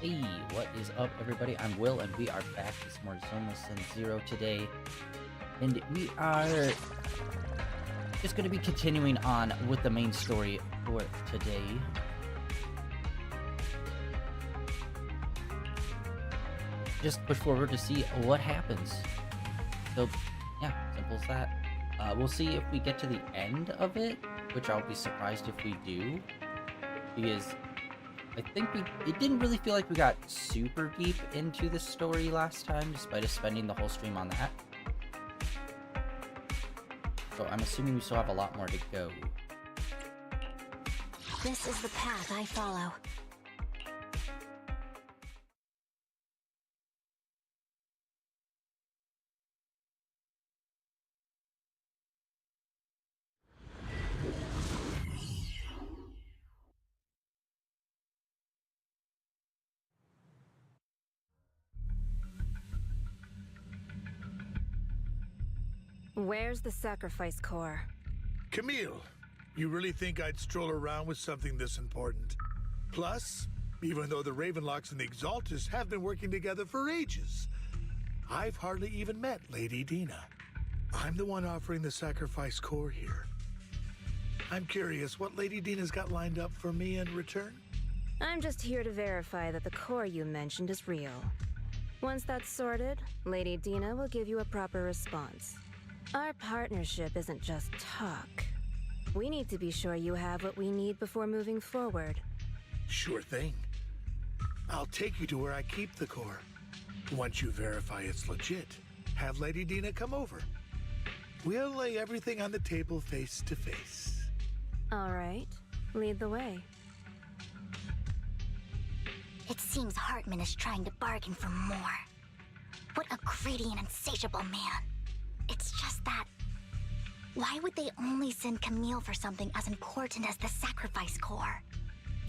Hey, what is up, everybody? I'm Will, and we are back with some more Zenless Zone Zero today. And we are just going to be continuing on with the main story for today. Just push forward to see what happens. So, yeah, simple as that. We'll see if we get to the end of it, which I'll be surprised if we do, because I think it didn't really feel like we got super deep into the story last time, despite us spending the whole stream on that. So I'm assuming we still have a lot more to go. This is the path I follow. Where's the sacrifice core? Camille, you really think I'd stroll around with something this important? Plus, even though the Ravenlocks and the Exaltists have been working together for ages, I've hardly even met Lady Dina. I'm the one offering the sacrifice core here. I'm curious what Lady Dina's got lined up for me in return? I'm just here to verify that the core you mentioned is real. Once that's sorted, Lady Dina will give you a proper response. Our partnership isn't just talk. We need to be sure you have what we need before moving forward. Sure thing. I'll take you to where I keep the core. Once you verify it's legit, have Lady Dina come over. We'll lay everything on the table face to face. All right, lead the way. It seems Hartman is trying to bargain for more. What a greedy and insatiable man. It's just that... why would they only send Camille for something as important as the sacrifice core?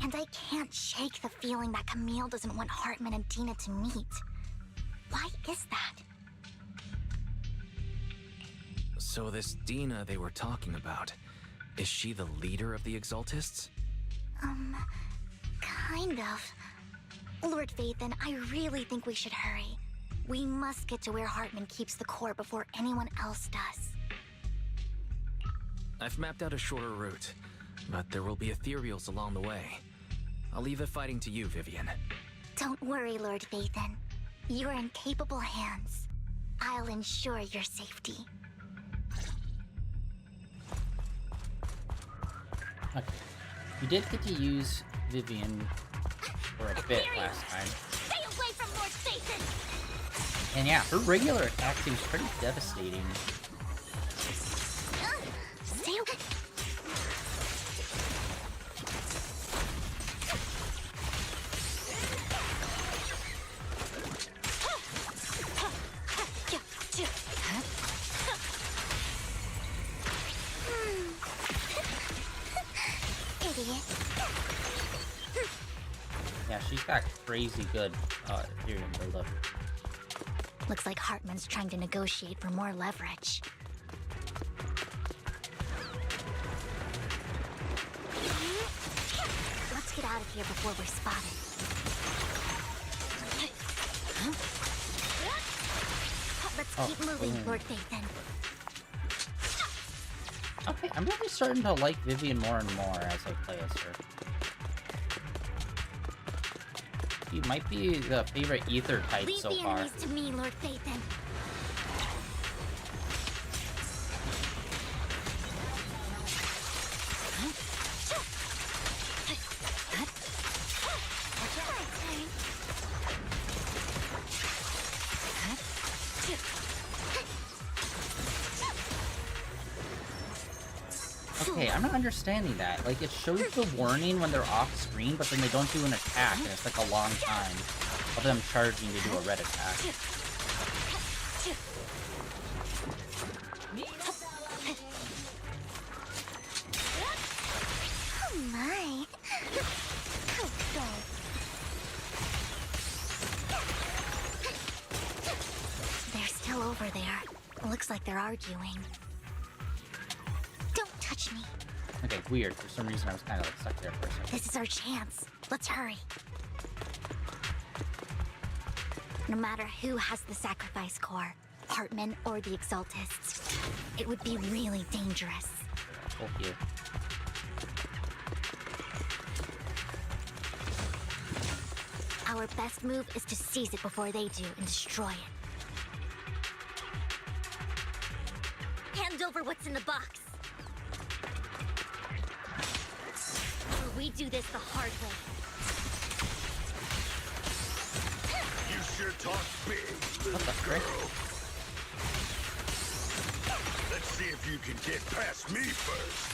And I can't shake the feeling that Camille doesn't want Hartman and Dina to meet. Why is that? So this Dina they were talking about, is she the leader of the Exaltists? Kind of. Lord Vathan, I really think we should hurry. We must get to where Hartman keeps the core before anyone else does. I've mapped out a shorter route, but there will be Ethereals along the way. I'll leave the fighting to you, Vivian. Don't worry, Lord Vathan. You're in capable hands. I'll ensure your safety. Okay. We did get to use Vivian for a bit last time. Stay away from Lord Vathan! And yeah, her regular attack seems pretty devastating. Stay away! Idiot. Yeah, she's got crazy good Ethereal buildup. Looks like Hartman's trying to negotiate for more leverage. Let's get out of here before we're spotted. Let's keep moving, Lord Vathan. Okay, I'm really starting to like Vivian more and more as I play as her. She might be the favorite ether type Leave so the far. enemies to me, Lord Vathan. Okay, I'm not understanding that. Like, it shows the warning when they're off screen, but then they don't do an attack, and it's like a long time of them charging to do a red attack. Oh my. Okay. They're still over there. Looks like they're arguing. Don't touch me. Okay, weird. For some reason, I was kind of like stuck there for a second. This is our chance. Let's hurry. No matter who has the sacrifice core, Hartman or the Exaltists, it would be really dangerous. Full here. Our best move is to seize it before they do and destroy it. Hand over what's in the box. Or we do this the hard way. You sure talk big, What little the frick? girl. Let's see if you can get past me first.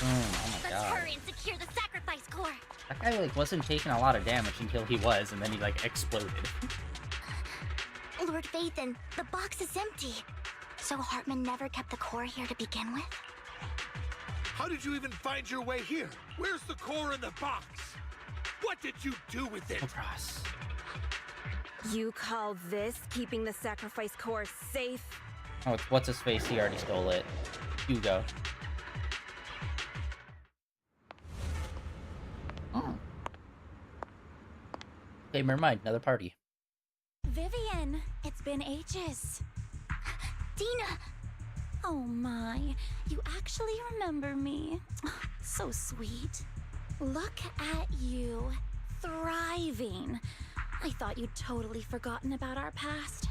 Oh my Let's god. hurry and secure the sacrifice core. That guy like wasn't taking a lot of damage until he was, and then he like exploded. Lord Vathan, the box is empty. So Hartman never kept the core here to begin with? How did you even find your way here? Where's the core in the box? What did you do with it? Cross. You call this keeping the sacrifice core safe? Oh, it's what's his face? He already stole it. Hugo. Oh. Okay, never mind. Another party. Vivian, it's been ages. Dina! Oh my, you actually remember me. So sweet. Look at you, thriving. I thought you'd totally forgotten about our past.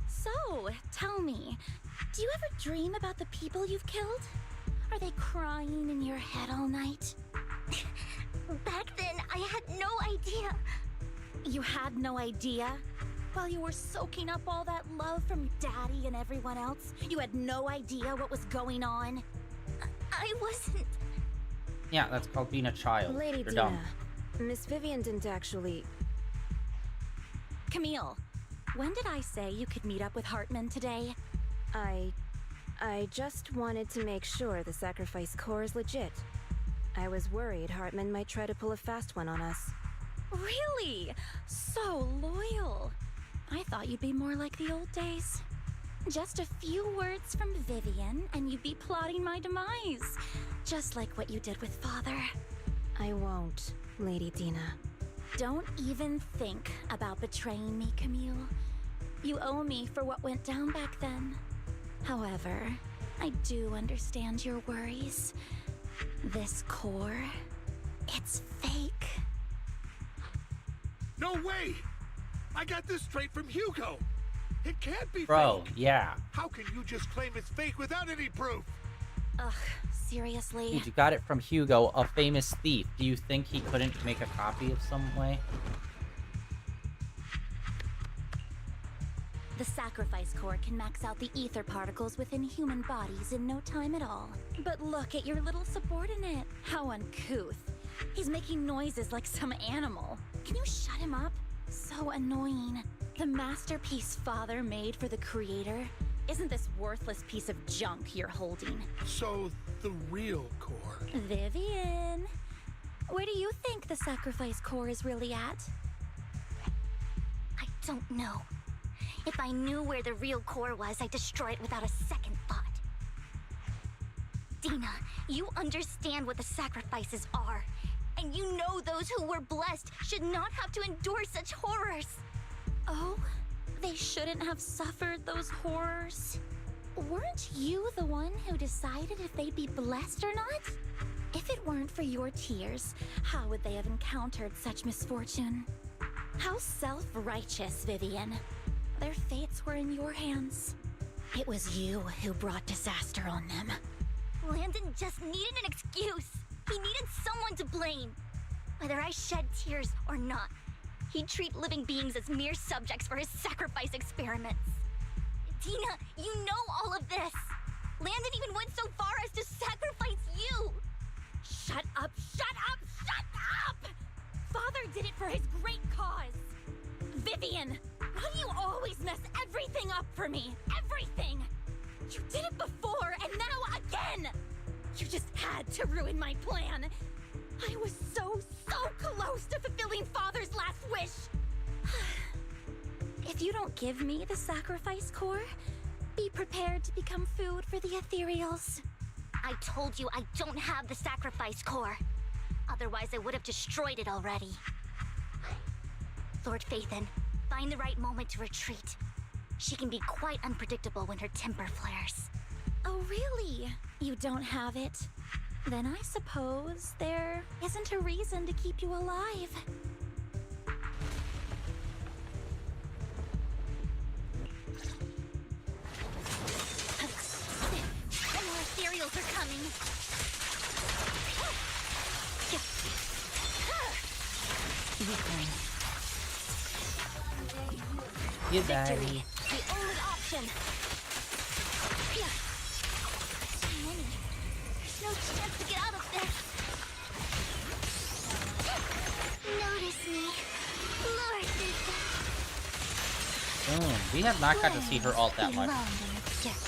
So, tell me, do you ever dream about the people you've killed? Are they crying in your head all night? Back then, I had no idea. You had no idea? While you were soaking up all that love from Daddy and everyone else, you had no idea what was going on? I wasn't. Yeah, that's called being a child. Lady You're Dina, dumb. Miss Vivian didn't actually... Camille, when did I say you could meet up with Hartman today? I just wanted to make sure the sacrifice core is legit. I was worried Hartman might try to pull a fast one on us. Really? So loyal. I thought you'd be more like the old days. Just a few words from Vivian and you'd be plotting my demise. Just like what you did with Father. I won't, Lady Dina. Don't even think about betraying me, Camille. You owe me for what went down back then. However, I do understand your worries. This core, it's fake. No way! I got this straight from Hugo. It can't be Bro, fake. yeah. How can you just claim it's fake without any proof? Ugh, seriously? Dude, you got it from Hugo, a famous thief. Do you think he couldn't make a copy of some way? The sacrifice core can max out the ether particles within human bodies in no time at all. But look at your little subordinate. How uncouth. He's making noises like some animal. Can you shut him up? So annoying. The masterpiece Father made for the creator isn't this worthless piece of junk you're holding. So, the real core. Vivian, where do you think the sacrifice core is really at? I don't know. If I knew where the real core was, I'd destroy it without a second thought. Dina, you understand what the sacrifices are. And you know those who were blessed should not have to endure such horrors. Oh, they shouldn't have suffered those horrors. Weren't you the one who decided if they'd be blessed or not? If it weren't for your tears, how would they have encountered such misfortune? How self-righteous, Vivian. Their fates were in your hands. It was you who brought disaster on them. Landon just needed an excuse. He needed someone to blame. Whether I shed tears or not, he'd treat living beings as mere subjects for his sacrifice experiments. Dina, you know all of this. Landon even went so far as to sacrifice you. Shut up, shut up, shut up! Father did it for his great cause. Vivian, why do you always mess everything up for me? Everything! You did it before, and now again! You just had to ruin my plan. I was so close to fulfilling Father's last wish. If you don't give me the sacrifice core, be prepared to become food for the Ethereals. I told you I don't have the sacrifice core. Otherwise, I would have destroyed it already. Lord Phaethon, find the right moment to retreat. She can be quite unpredictable when her temper flares. Oh, really? You don't have it? Then I suppose there isn't a reason to keep you alive. More ethereals are coming. You died. Victory, the only option. So many. There's no chance to get out of this. Notice me, Lord Phaethon. Boom. We have not got to see her ult that much. Belong in the dirt.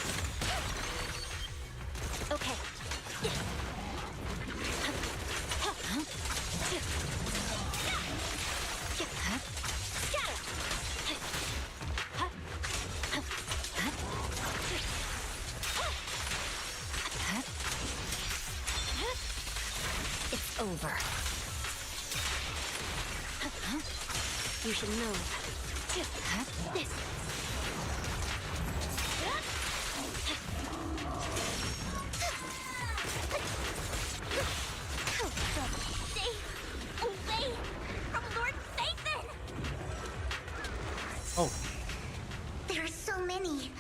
Okay. It's over. You should move. This. Stay away from Lord Phaethon! Oh, There are so many.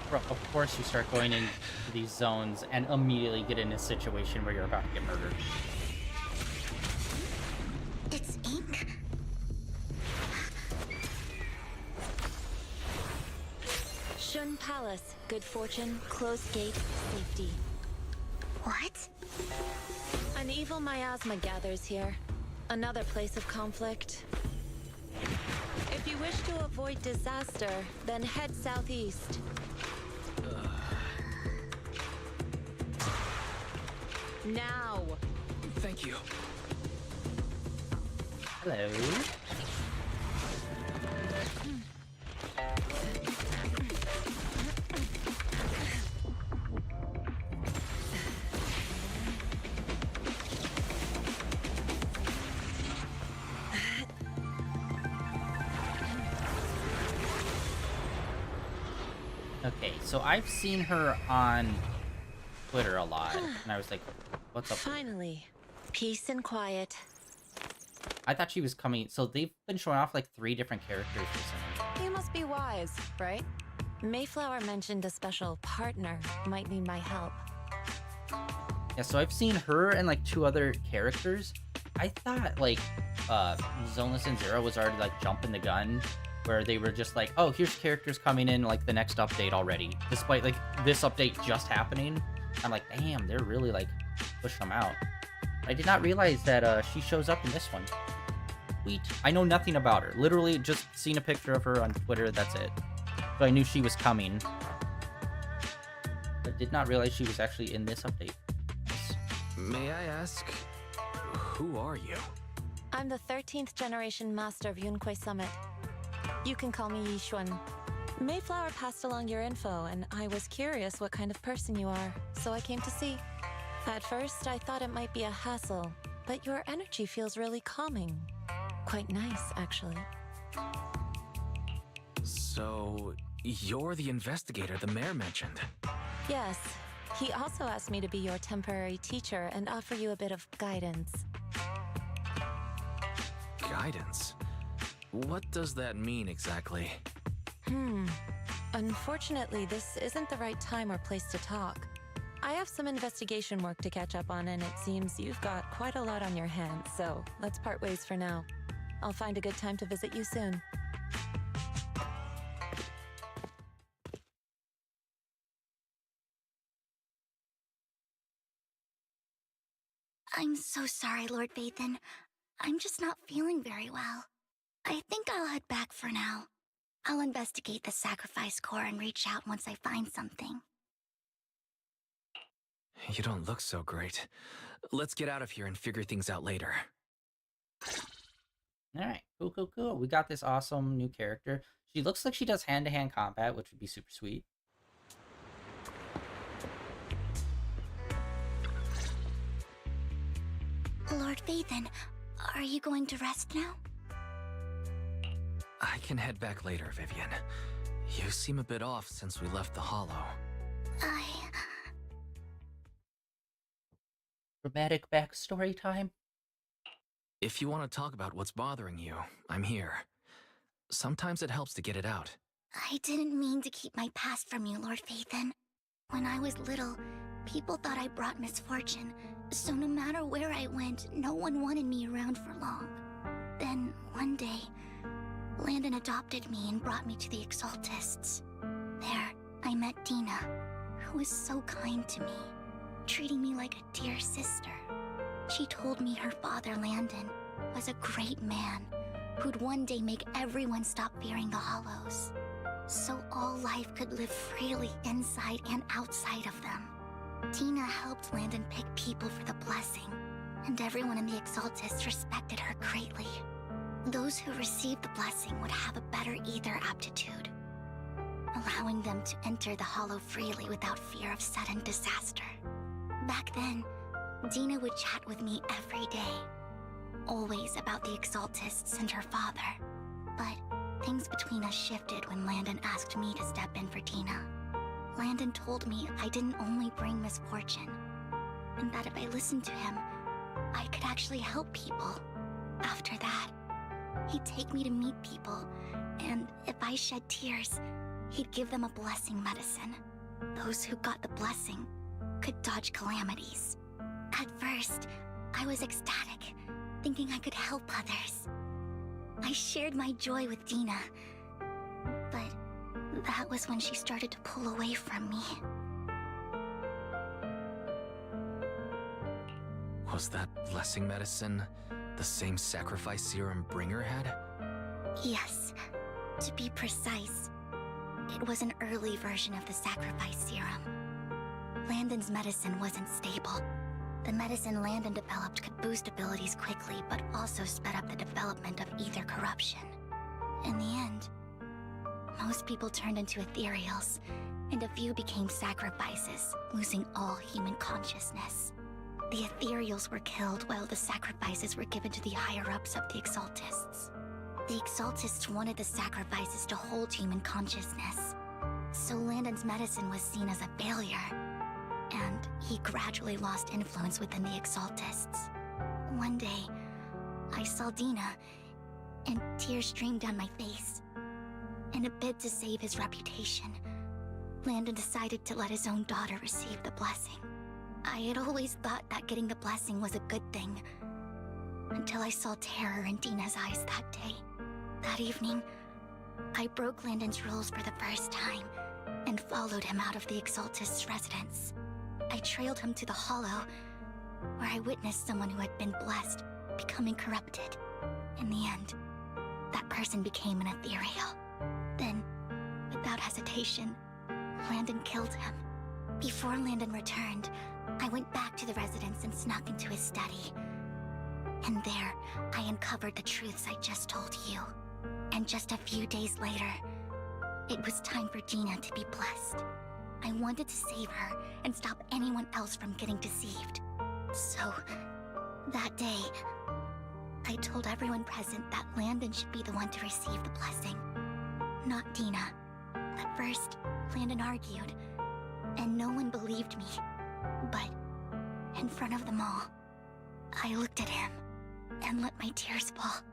bro, of course you start going into these zones and immediately get in a situation where you're about to get murdered. It's ink. Shun Palace. Good fortune, closed gate, safety. What? An evil miasma gathers here. Another place of conflict. If you wish to avoid disaster, then head southeast. Now! Thank you. Hello. Okay, so I've seen her on Twitter a lot, and I was like, what's up? Finally, peace and quiet. I thought she was coming, so they've been showing off like 3 different characters recently. You must be wise, right? Mayflower mentioned a special partner might need my help. Yeah, so I've seen her and like 2 other characters. I thought like Zenless Zone Zero was already like jumping the gun, where they were just like, oh, here's characters coming in like the next update already, despite like this update just happening. I'm like, damn, they're really like pushing them out. I did not realize that she shows up in this one. Sweet. I know nothing about her. Literally just seen a picture of her on Twitter, that's it. So I knew she was coming. But did not realize she was actually in this update. May I ask, who are you? I'm the 13th generation master of Yunque Summit. You can call me Yishuan. Mayflower passed along your info, and I was curious what kind of person you are, so I came to see. At first, I thought it might be a hassle, but your energy feels really calming. Quite nice, actually. So, you're the investigator the mayor mentioned. Yes, he also asked me to be your temporary teacher and offer you a bit of guidance. Guidance? What does that mean exactly? Unfortunately, this isn't the right time or place to talk. I have some investigation work to catch up on, and it seems you've got quite a lot on your hands, so let's part ways for now. I'll find a good time to visit you soon. I'm so sorry, Lord Phaethon. I'm just not feeling very well. I think I'll head back for now. I'll investigate the sacrifice core and reach out once I find something. You don't look so great. Let's get out of here and figure things out later. Alright, cool. We got this awesome new character. She looks like she does hand-to-hand combat, which would be super sweet. Lord Vathan, are you going to rest now? I can head back later, Vivian. You seem a bit off since we left the Hollow. Dramatic backstory time? If you want to talk about what's bothering you, I'm here. Sometimes it helps to get it out. I didn't mean to keep my past from you, Lord Vathan. When I was little, people thought I brought misfortune, so no matter where I went, no one wanted me around for long. Then, one day, Landon adopted me and brought me to the Exaltists. There, I met Dina, who was so kind to me, treating me like a dear sister. She told me her father, Landon, was a great man who'd one day make everyone stop fearing the Hollows, so all life could live freely inside and outside of them. Dina helped Landon pick people for the blessing, and everyone in the Exaltists respected her greatly. Those who received the blessing would have a better ether aptitude, allowing them to enter the Hollow freely without fear of sudden disaster. Back then, Dina would chat with me every day, always about the Exaltists and her father. But things between us shifted when Landon asked me to step in for Dina. Landon told me I didn't only bring misfortune, and that if I listened to him, I could actually help people. After that, he'd take me to meet people, and if I shed tears, he'd give them a blessing medicine. Those who got the blessing could dodge calamities. At first, I was ecstatic, thinking I could help others. I shared my joy with Dina, but that was when she started to pull away from me. Was that blessing medicine the same sacrifice serum Bringer had? Yes, to be precise, it was an early version of the sacrifice serum. Landon's medicine wasn't stable. The medicine Landon developed could boost abilities quickly, but also sped up the development of ether corruption. In the end, most people turned into ethereals, and a few became sacrifices, losing all human consciousness. The ethereals were killed while the sacrifices were given to the higher-ups of the Exaltists. The Exaltists wanted the sacrifices to hold human consciousness, so Landon's medicine was seen as a failure, and he gradually lost influence within the Exaltists. One day, I saw Dina, and tears streamed down my face. In a bid to save his reputation, Landon decided to let his own daughter receive the blessing. I had always thought that getting the blessing was a good thing, until I saw terror in Dina's eyes that day. That evening, I broke Landon's rules for the first time, and followed him out of the Exaltist's residence. I trailed him to the Hollow, where I witnessed someone who had been blessed becoming corrupted. In the end, that person became an ethereal. Then, without hesitation, Landon killed him. Before Landon returned, I went back to the residence and snuck into his study. And there, I uncovered the truths I just told you. And just a few days later, it was time for Dina to be blessed. I wanted to save her and stop anyone else from getting deceived. So, that day, I told everyone present that Landon should be the one to receive the blessing, not Dina. At first, Landon argued, and no one believed me. But, in front of them all, I looked at him and let my tears fall.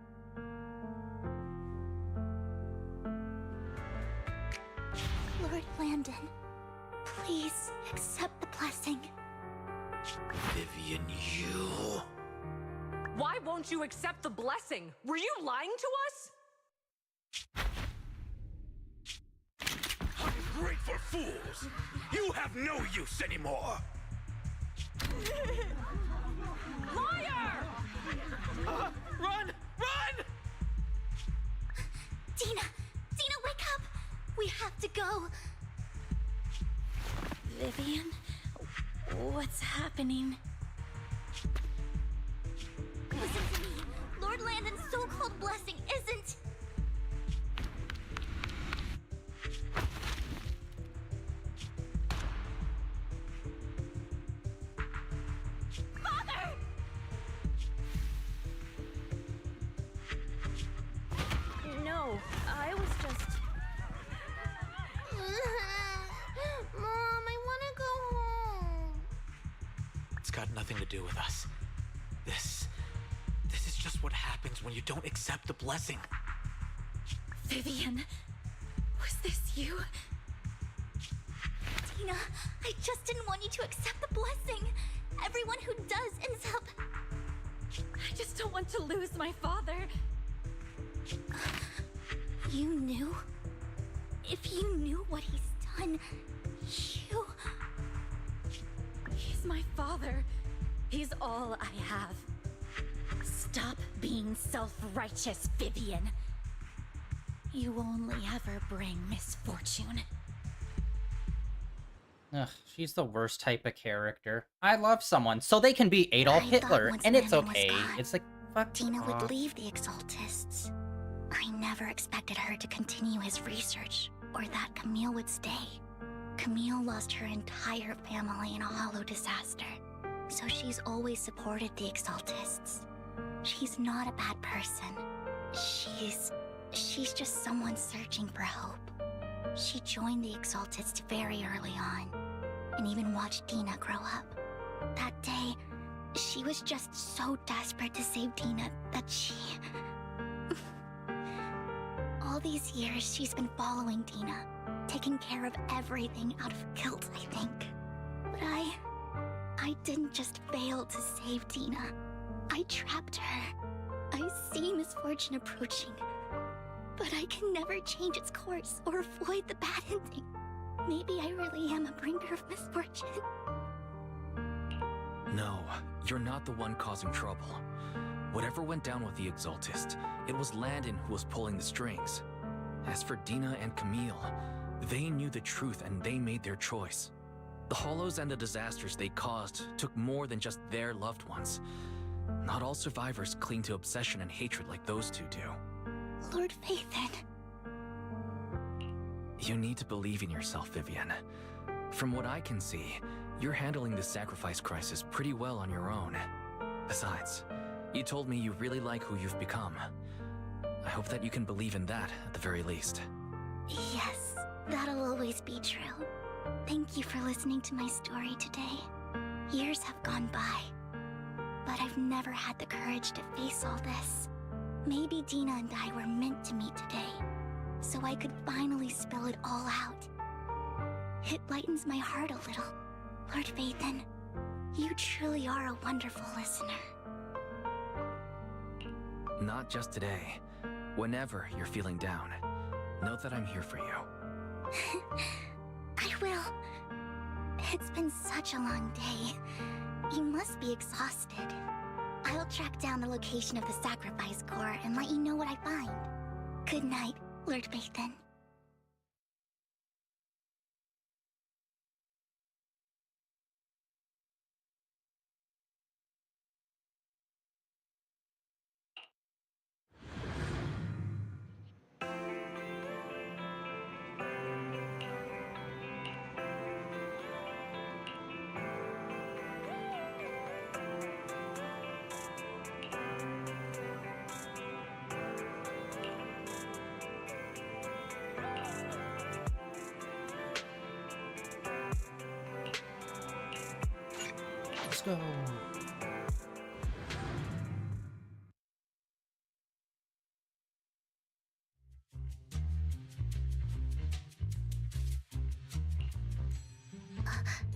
Lord Landon, please accept the blessing. Vivian, you... Why won't you accept the blessing? Were you lying to us? Ungrateful fools! You have no use anymore! Liar! Run! Run! Dina! Dina, wake up! We have to go! Vivian? What's happening? Listen to me. Lord Landon's so-called blessing isn't... Father! got nothing to do with us. This is just what happens when you don't accept the blessing. Vivian, was this you? Dina, I just didn't want you to accept the blessing. Everyone who does ends up... I just don't want to lose my father. You knew? If you knew what he's done, you... He's my father. He's all I have. Stop being self-righteous, Vivian. You only ever bring misfortune. Ugh, she's the worst type of character. I love someone, so they can be Adolf I Hitler, thought once and it's Lennon was okay. gone, It's like, fuck Dina off. would leave the Exaltists. I never expected her to continue his research, or that Camille would stay. Camille lost her entire family in a hollow disaster, so she's always supported the Exaltists. She's not a bad person. She's just someone searching for hope. She joined the Exaltists very early on, and even watched Dina grow up. That day, she was just so desperate to save Dina that she... All these years, she's been following Dina, taking care of everything out of guilt, I think. But I didn't just fail to save Dina. I trapped her. I see misfortune approaching, but I can never change its course or avoid the bad ending. Maybe I really am a bringer of misfortune. No, you're not the one causing trouble. Whatever went down with the Exaltist, it was Landon who was pulling the strings. As for Dina and Camille, they knew the truth and they made their choice. The hollows and the disasters they caused took more than just their loved ones. Not all survivors cling to obsession and hatred like those two do. Lord Phaethon. You need to believe in yourself, Vivian. From what I can see, you're handling the sacrifice crisis pretty well on your own. Besides, you told me you really like who you've become. I hope that you can believe in that at the very least. Yes, that'll always be true. Thank you for listening to my story today. Years have gone by, but I've never had the courage to face all this. Maybe Dina and I were meant to meet today, so I could finally spill it all out. It lightens my heart a little. Lord Phaethon, you truly are a wonderful listener. Not just today. Whenever you're feeling down, know that I'm here for you. I will. It's been such a long day. You must be exhausted. I'll track down the location of the sacrifice core and let you know what I find. Good night, Lord Phaethon. Let's go.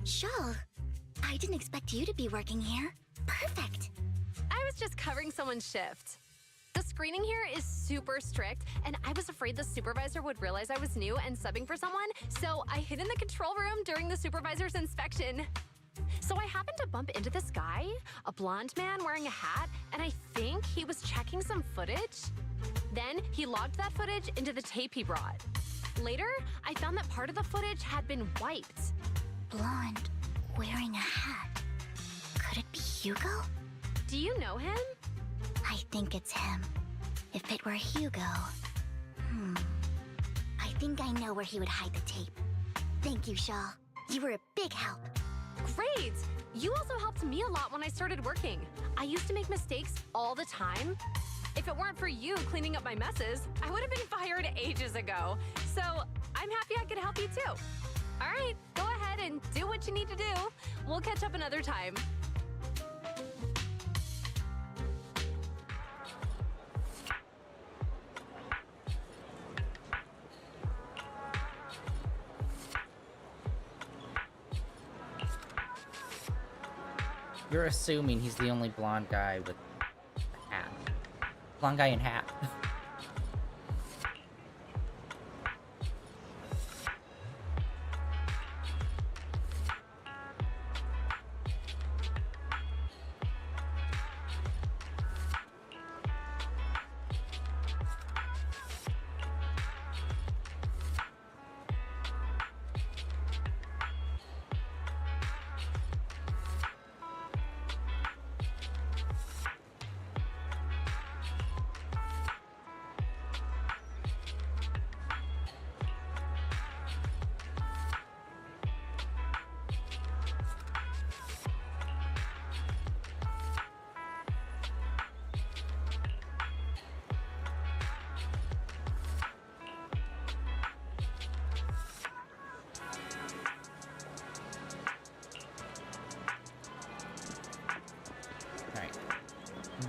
Shawl, I didn't expect you to be working here. Perfect. I was just covering someone's shift. The screening here is super strict, and I was afraid the supervisor would realize I was new and subbing for someone, so I hid in the control room during the supervisor's inspection. So I happened to bump into this guy, a blonde man wearing a hat, and I think he was checking some footage. Then he logged that footage into the tape he brought. Later, I found that part of the footage had been wiped. Blonde, wearing a hat. Could it be Hugo? Do you know him? I think it's him. If it were Hugo... I think I know where he would hide the tape. Thank you, Shaw. You were a big help. Great! You also helped me a lot when I started working. I used to make mistakes all the time. If it weren't for you cleaning up my messes, I would have been fired ages ago. So I'm happy I could help you too. All right, go ahead and do what you need to do. We'll catch up another time. You're assuming he's the only blonde guy with a hat. Blonde guy in hat.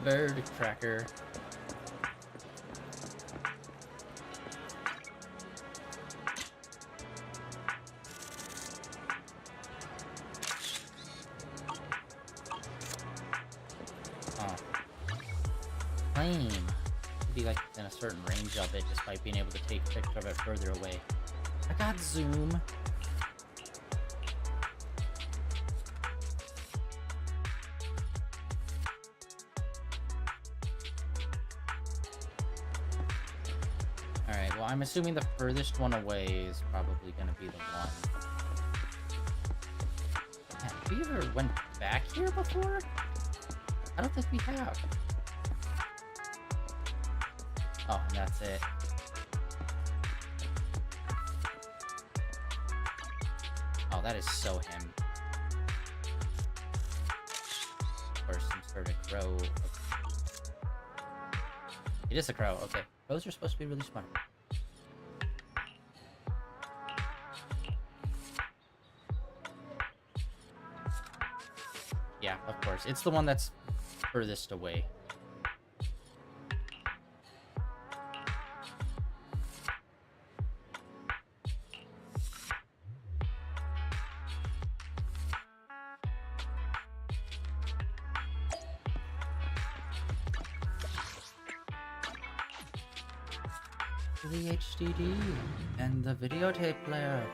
Bird tracker. Oh. Plane. Be like in a certain range of it just by being able to take pictures of it further away. I got zoom. I'm assuming the furthest one away is probably going to be the one. Have we ever went back here before? I don't think we have. Oh, and that's it. Oh, that is so him. Or some sort of crow. It is a crow, okay. Crows are supposed to be really smart. Yeah, of course. It's the one that's furthest away. The HDD and the videotape player.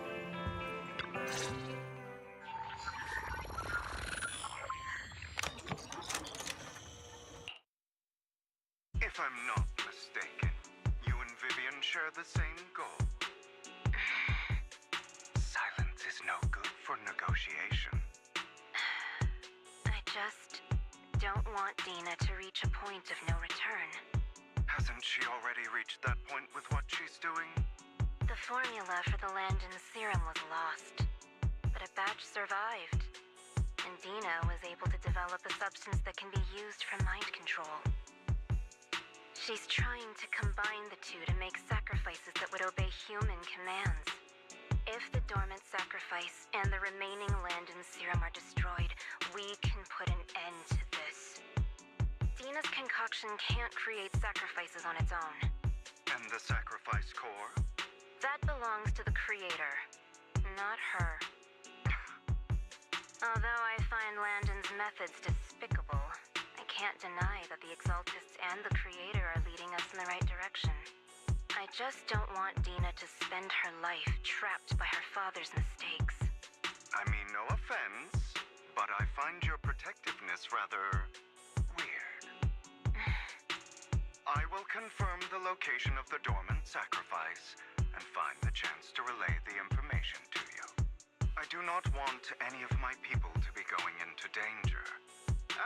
If I'm not mistaken, you and Vivian share the same goal. Silence is no good for negotiation. I just don't want Dina to reach a point of no return. Hasn't she already reached that point with what she's doing? The formula for the Landon serum was lost, but a batch survived, and Dina was able to develop a substance that can be used for mind control. She's trying to combine the two to make sacrifices that would obey human commands. If the dormant sacrifice and the remaining Landon serum are destroyed, we can put an end to this. Dina's concoction can't create sacrifices on its own. And the sacrifice core? That belongs to the creator, not her. Although I find Landon's methods despicable, I can't deny that the Exaltists and the creator are leading us in the right direction. I just don't want Dina to spend her life trapped by her father's mistakes. I mean, no offense, but I find your protectiveness rather weird. I will confirm the location of the dormant sacrifice and find the chance to relay the information to you. I do not want any of my people to be going into danger.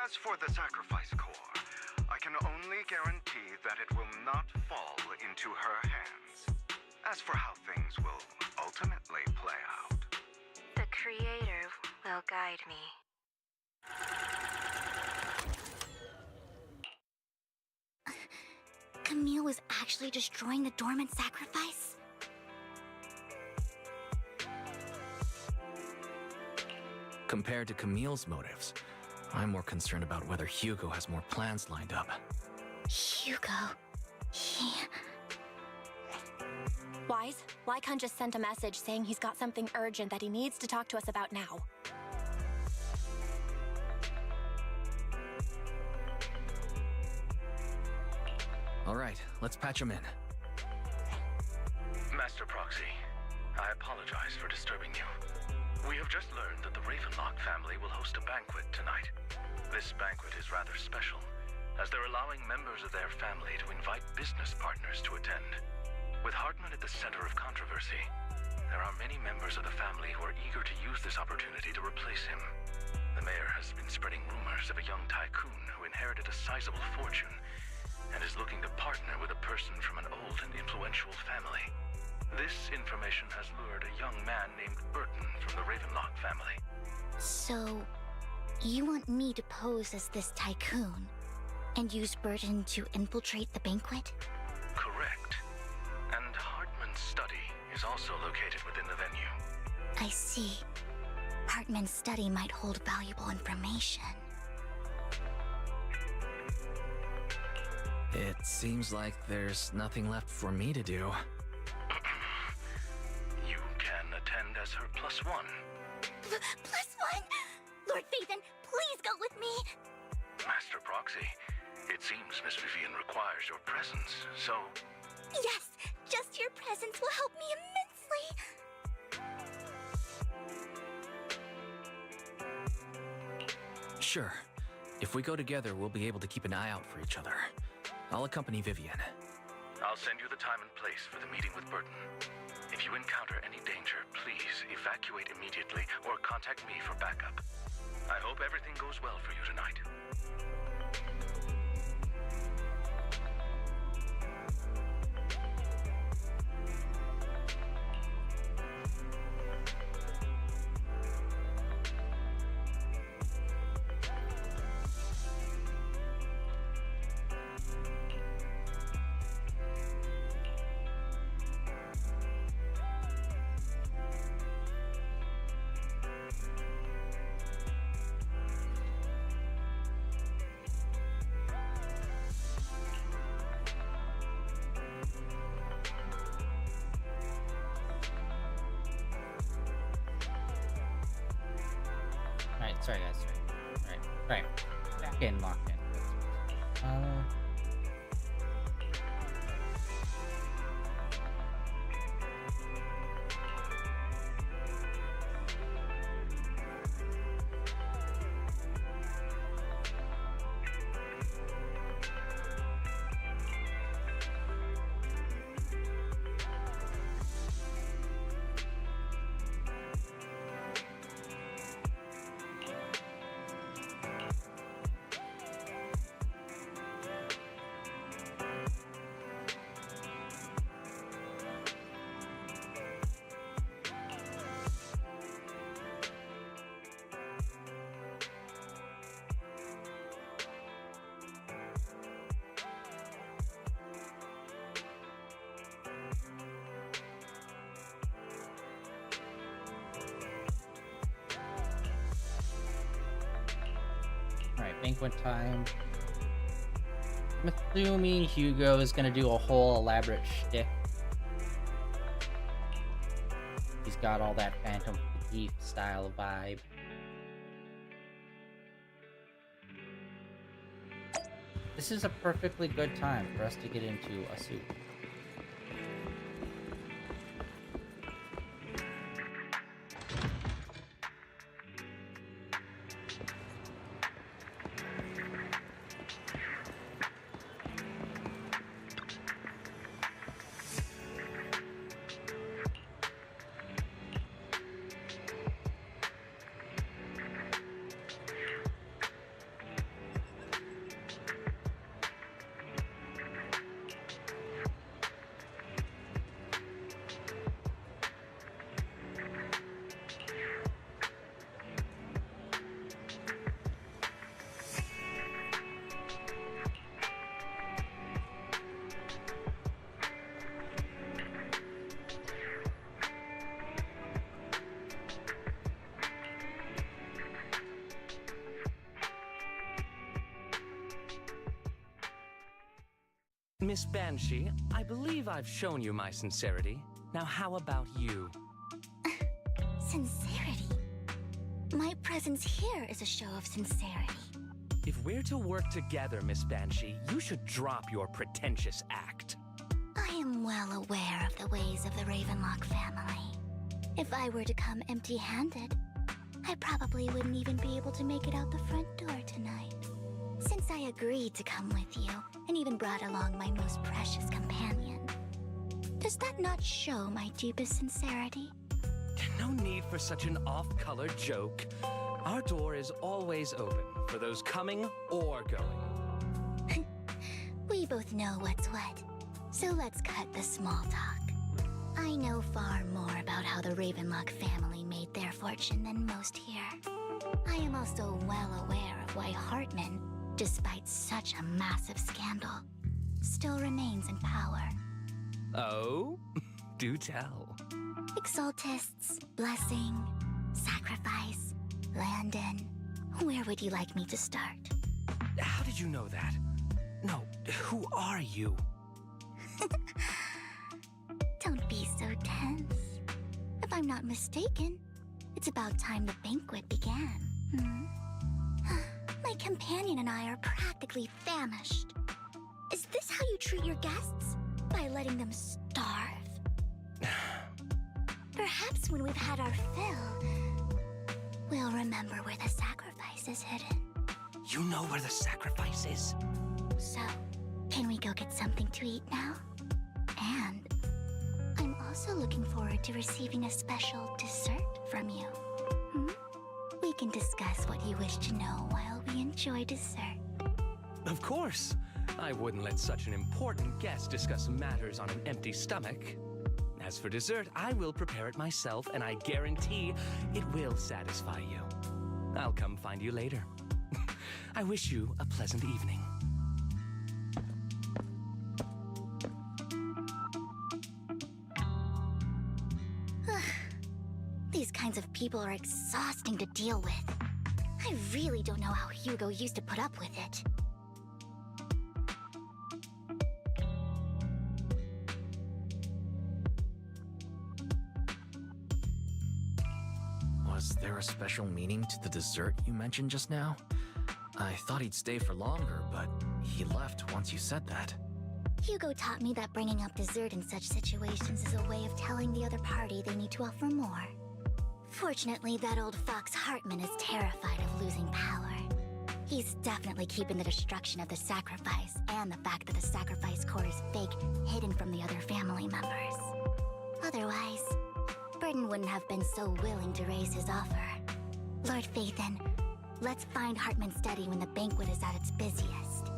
As for the sacrifice core, I can only guarantee that it will not fall into her hands. As for how things will ultimately play out, The creator will guide me. Camille was actually destroying the dormant sacrifice? Compared to Camille's motives, I'm more concerned about whether Hugo has more plans lined up. Hugo... he... Wise, Lycon just sent a message saying he's got something urgent that he needs to talk to us about now. All right, let's patch him in. Master Proxy, I apologize for disturbing you. We have just learned that the Ravenlock family will host a banquet tonight. This banquet is rather special, as they're allowing members of their family to invite business partners to attend. With Hartman at the center of controversy, there are many members of the family who are eager to use this opportunity to replace him. The mayor has been spreading rumors of a young tycoon who inherited a sizable fortune and is looking to partner with a person from an old and influential family. This information has lured a young man named Burton from the Ravenlock family. So, you want me to pose as this tycoon and use Burton to infiltrate the banquet? Correct. And Hartman's study is also located within the venue. I see. Hartman's study might hold valuable information. It seems like there's nothing left for me to do. You can attend as her +1. +1? Lord Phaethon, please go with me! Master Proxy, it seems Miss Vivian requires your presence, so... Yes, just your presence will help me immensely! Sure. If we go together, we'll be able to keep an eye out for each other. I'll accompany Vivian. I'll send you the time and place for the meeting with Burton. If you encounter any danger, please evacuate immediately or contact me for backup. I hope everything goes well for you tonight. Sorry guys, sorry. Alright, back in, locked in. Alright, banquet time. I'm assuming Hugo is gonna do a whole elaborate shtick. He's got all that Phantom Thief style vibe. This is a perfectly good time for us to get into a suit. Miss Banshee, I believe I've shown you my sincerity. Now how about you? Sincerity? My presence here is a show of sincerity. If we're to work together, Miss Banshee, you should drop your pretentious act. I am well aware of the ways of the Ravenlock family. If I were to come empty-handed, I probably wouldn't even be able to make it out the front door tonight. Since I agreed to come with you, and even brought along my most precious companion, does that not show my deepest sincerity? No need for such an off-color joke. Our door is always open for those coming or going. We both know what's what, so let's cut the small talk. I know far more about how the Ravenlock family made their fortune than most here. I am also well aware of why Hartman, despite such a massive scandal, still remains in power. Oh? Do tell. Exaltists, blessing, sacrifice, Landon. Where would you like me to start? How did you know that? No, who are you? Don't be so tense. If I'm not mistaken, it's about time the banquet began. My companion and I are practically famished. Is this how you treat your guests? By letting them starve? Perhaps when we've had our fill, we'll remember where the sacrifice is hidden. You know where the sacrifice is? So, can we go get something to eat now? And I'm also looking forward to receiving a special dessert from you. We can discuss what you wish to know while we enjoy dessert. Of course. I wouldn't let such an important guest discuss matters on an empty stomach. As for dessert, I will prepare it myself, and I guarantee it will satisfy you. I'll come find you later. I wish you a pleasant evening. These kinds of people are exhausting to deal with. I really don't know how Hugo used to put up with it. Was there a special meaning to the dessert you mentioned just now? I thought he'd stay for longer, but he left once you said that. Hugo taught me that bringing up dessert in such situations is a way of telling the other party they need to offer more. Fortunately, that old fox Hartman is terrified of losing power. He's definitely keeping the destruction of the sacrifice and the fact that the sacrifice core is fake hidden from the other family members. Otherwise, Burden wouldn't have been so willing to raise his offer. Lord Phaethon, let's find Hartman's study when the banquet is at its busiest.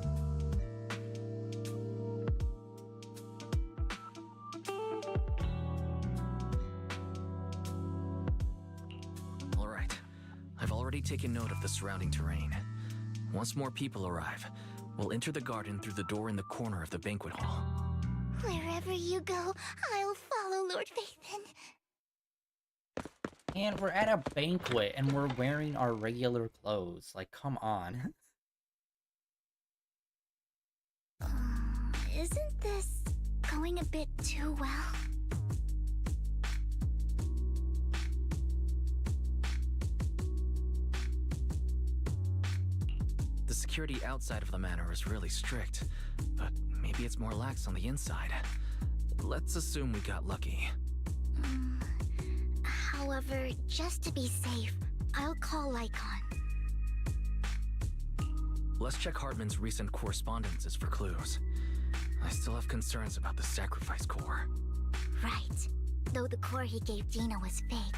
All right. I've already taken note of the surrounding terrain. Once more people arrive, we'll enter the garden through the door in the corner of the banquet hall. Wherever you go, I'll follow, Lord Phaethon. And we're at a banquet, and we're wearing our regular clothes. Like, come on. Isn't this going a bit too well? The security outside of the manor is really strict, but maybe it's more lax on the inside. Let's assume we got lucky. However, just to be safe, I'll call Lycon. Let's check Hartman's recent correspondences for clues. I still have concerns about the sacrifice core. Right. Though the core he gave Dina was fake,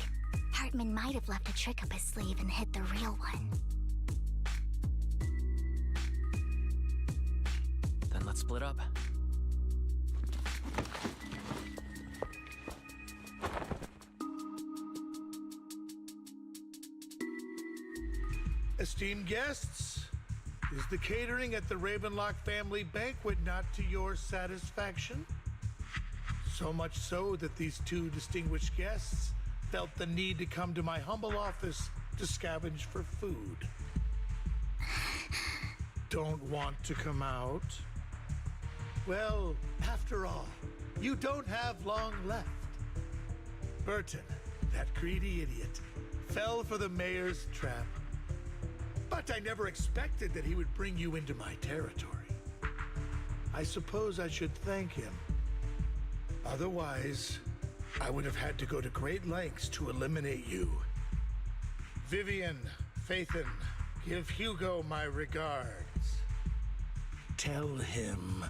Hartman might have left a trick up his sleeve and hid the real one. Then let's split up. Esteemed guests, is the catering at the Ravenlock family banquet not to your satisfaction? So much so that these two distinguished guests felt the need to come to my humble office to scavenge for food. Don't want to come out? Well, after all, you don't have long left. Burton, that greedy idiot, fell for the mayor's trap. But I never expected that he would bring you into my territory. I suppose I should thank him. Otherwise, I would have had to go to great lengths to eliminate you. Vivian, Phaethon, give Hugo my regards. Tell him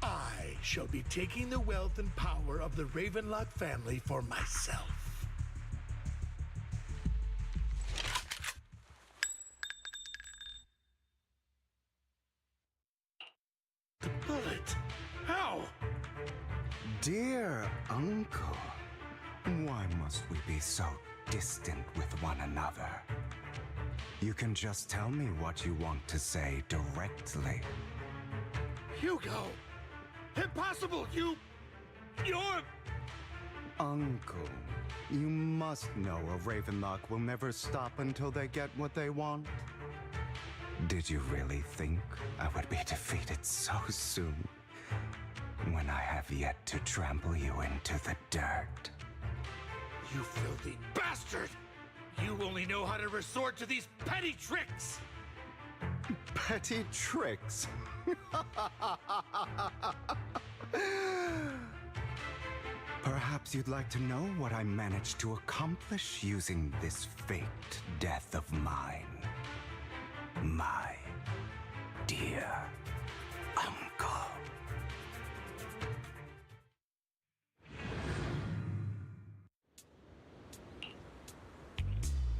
I shall be taking the wealth and power of the Ravenlock family for myself. The bullet? How? Dear uncle, why must we be so distant with one another? You can just tell me what you want to say directly. Hugo! Impossible! You're... Uncle, you must know a Ravenlock will never stop until they get what they want. Did you really think I would be defeated so soon, when I have yet to trample you into the dirt? You filthy bastard! You only know how to resort to these petty tricks! Petty tricks? Perhaps you'd like to know what I managed to accomplish using this faked death of mine. My dear uncle.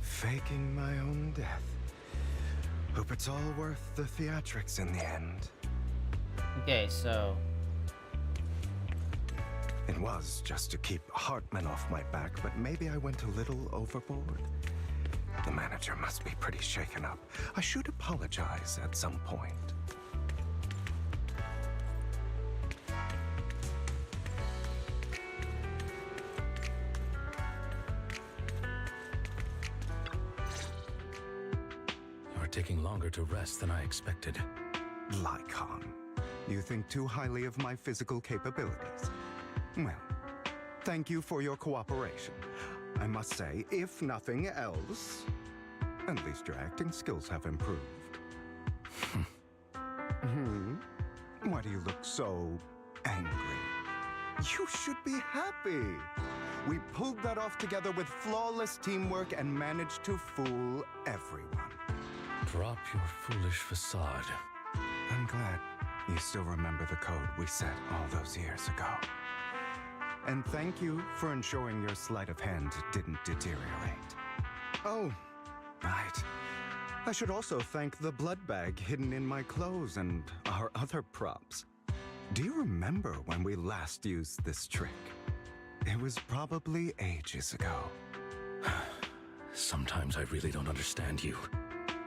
Faking my own death. Hope it's all worth the theatrics in the end. Okay, so It was just to keep Hartman off my back, but maybe I went a little overboard. The manager must be pretty shaken up. I should apologize at some point. You're taking longer to rest than I expected. Lycon, you think too highly of my physical capabilities. Well, thank you for your cooperation. I must say, if nothing else, at least your acting skills have improved. Why do you look so angry? You should be happy. We pulled that off together with flawless teamwork and managed to fool everyone. Drop your foolish facade. I'm glad you still remember the code we set all those years ago. And thank you for ensuring your sleight of hand didn't deteriorate. Oh, right. I should also thank the blood bag hidden in my clothes and our other props. Do you remember when we last used this trick? It was probably ages ago. Sometimes I really don't understand you.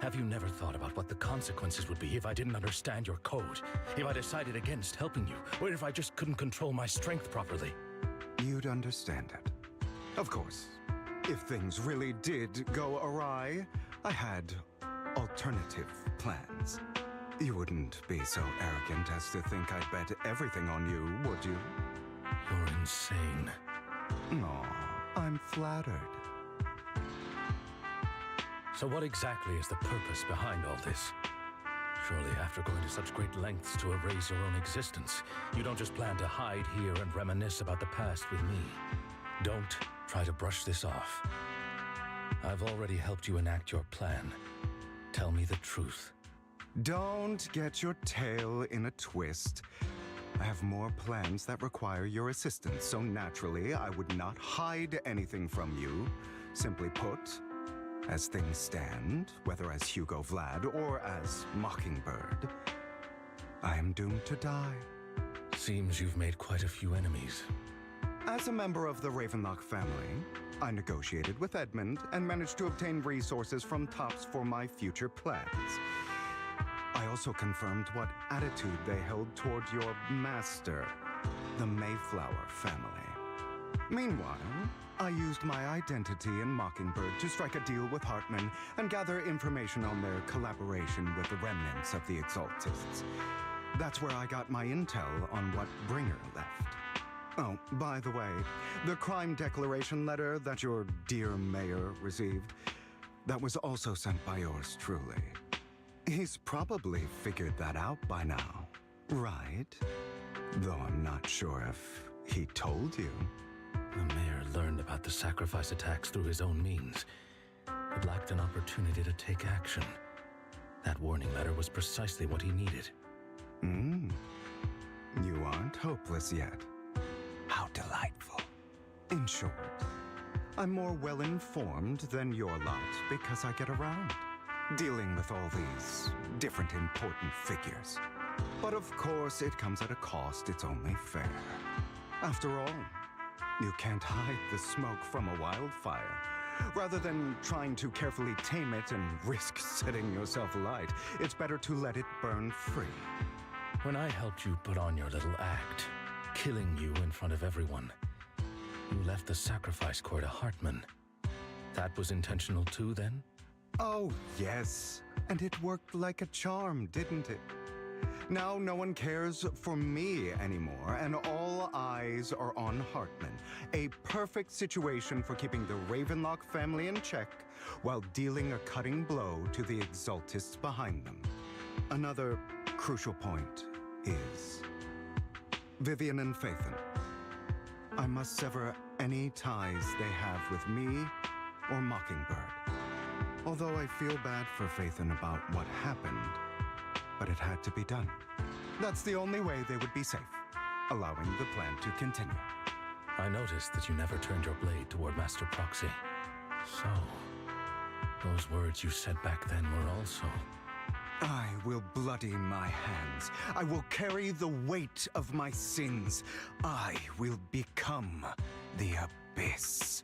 Have you never thought about what the consequences would be if I didn't understand your code? If I decided against helping you? Or if I just couldn't control my strength properly? You'd understand it. Of course, if things really did go awry, I had alternative plans. You wouldn't be so arrogant as to think I'd bet everything on you, would you? You're insane. Aw, I'm flattered. So what exactly is the purpose behind all this? Surely after going to such great lengths to erase your own existence, you don't just plan to hide here and reminisce about the past with me. Don't try to brush this off. I've already helped you enact your plan. Tell me the truth. Don't get your tail in a twist. I have more plans that require your assistance, so naturally I would not hide anything from you. Simply put, as things stand, whether as Hugo Vlad or as Mockingbird, I am doomed to die. Seems you've made quite a few enemies. As a member of the Ravenlock family, I negotiated with Edmund and managed to obtain resources from Tops for my future plans. I also confirmed what attitude they held toward your master, the Mayflower family. Meanwhile, I used my identity in Mockingbird to strike a deal with Hartman and gather information on their collaboration with the remnants of the Exaltists. That's where I got my intel on what Bringer left. Oh, by the way, the crime declaration letter that your dear mayor received, that was also sent by yours truly. He's probably figured that out by now, right? Though I'm not sure if he told you. The mayor learned about the sacrifice attacks through his own means, but lacked an opportunity to take action. That warning letter was precisely what he needed. You aren't hopeless yet. How delightful. In short, I'm more well-informed than your lot because I get around, dealing with all these different important figures. But of course, it comes at a cost. It's only fair. After all, you can't hide the smoke from a wildfire. Rather than trying to carefully tame it and risk setting yourself alight, it's better to let it burn free. When I helped you put on your little act, killing you in front of everyone, you left the sacrifice core to Hartman. That was intentional too, then? Oh, yes. And it worked like a charm, didn't it? Now no one cares for me anymore, and all eyes are on Hartman. A perfect situation for keeping the Ravenlock family in check while dealing a cutting blow to the Exaltists behind them. Another crucial point is Vivian and Phaethon. I must sever any ties they have with me or Mockingbird. Although I feel bad for Phaethon about what happened, but it had to be done. That's the only way they would be safe, allowing the plan to continue. I noticed that you never turned your blade toward Master Proxy. So, those words you said back then were also... I will bloody my hands. I will carry the weight of my sins. I will become the Abyss.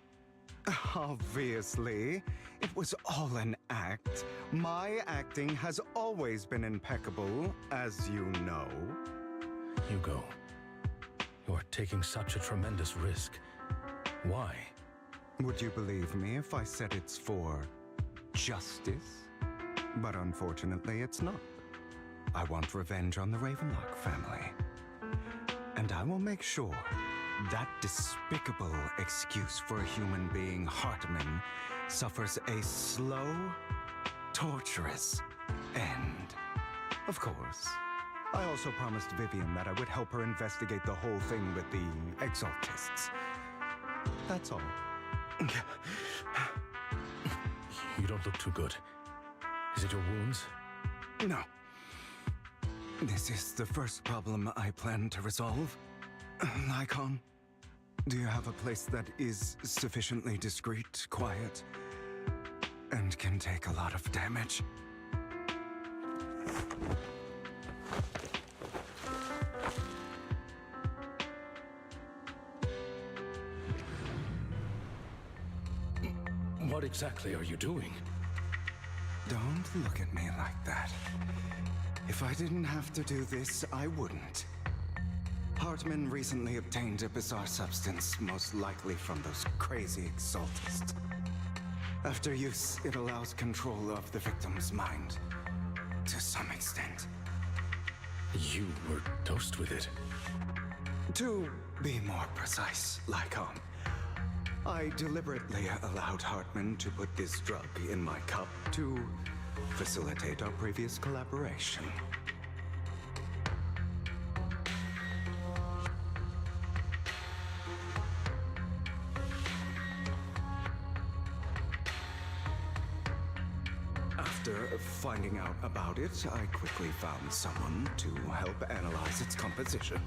Obviously, it was all an act. My acting has always been impeccable, as you know. Hugo, you're taking such a tremendous risk. Why? Would you believe me if I said it's for justice? But unfortunately, it's not. I want revenge on the Ravenlock family. And I will make sure that despicable excuse for a human being, Hartman, suffers a slow, torturous end. Of course, I also promised Vivian that I would help her investigate the whole thing with the Exaltists. That's all. You don't look too good. Is it your wounds? No. This is the first problem I plan to resolve. Lycon, do you have a place that is sufficiently discreet, quiet, and can take a lot of damage? What exactly are you doing? Don't look at me like that. If I didn't have to do this, I wouldn't. Hartman recently obtained a bizarre substance, most likely from those crazy Exaltists. After use, it allows control of the victim's mind, to some extent. You were dosed with it. To be more precise, Lycon, I deliberately allowed Hartman to put this drug in my cup to facilitate our previous collaboration. After finding out about it, I quickly found someone to help analyze its composition.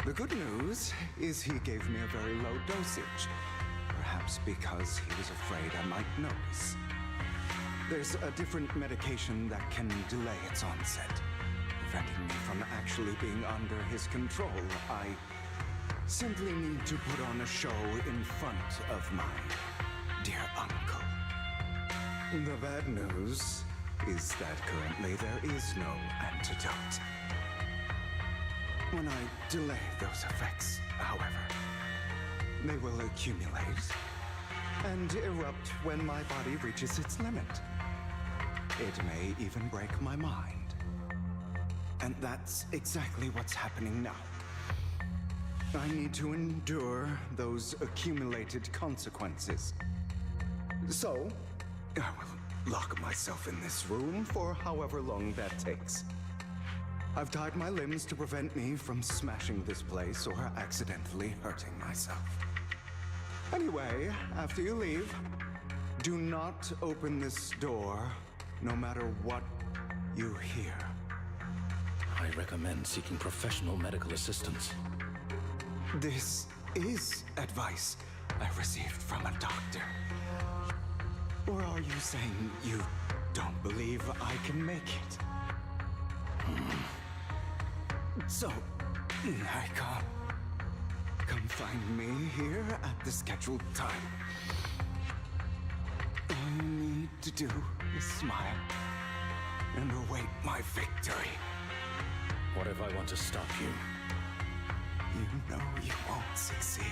The good news is he gave me a very low dosage, perhaps because he was afraid I might notice. There's a different medication that can delay its onset, preventing me from actually being under his control. I simply need to put on a show in front of my dear uncle. The bad news is that currently there is no antidote. When I delay those effects, however, they will accumulate and erupt when my body reaches its limit. It may even break my mind. And that's exactly what's happening now. I need to endure those accumulated consequences. So, I will lock myself in this room for however long that takes. I've tied my limbs to prevent me from smashing this place or accidentally hurting myself. Anyway, after you leave, do not open this door, no matter what you hear. I recommend seeking professional medical assistance. This is advice I received from a doctor. Or are you saying you don't believe I can make it? So, Nikon, come find me here at the scheduled time. All you need to do is smile and await my victory. What if I want to stop you? You know you won't succeed.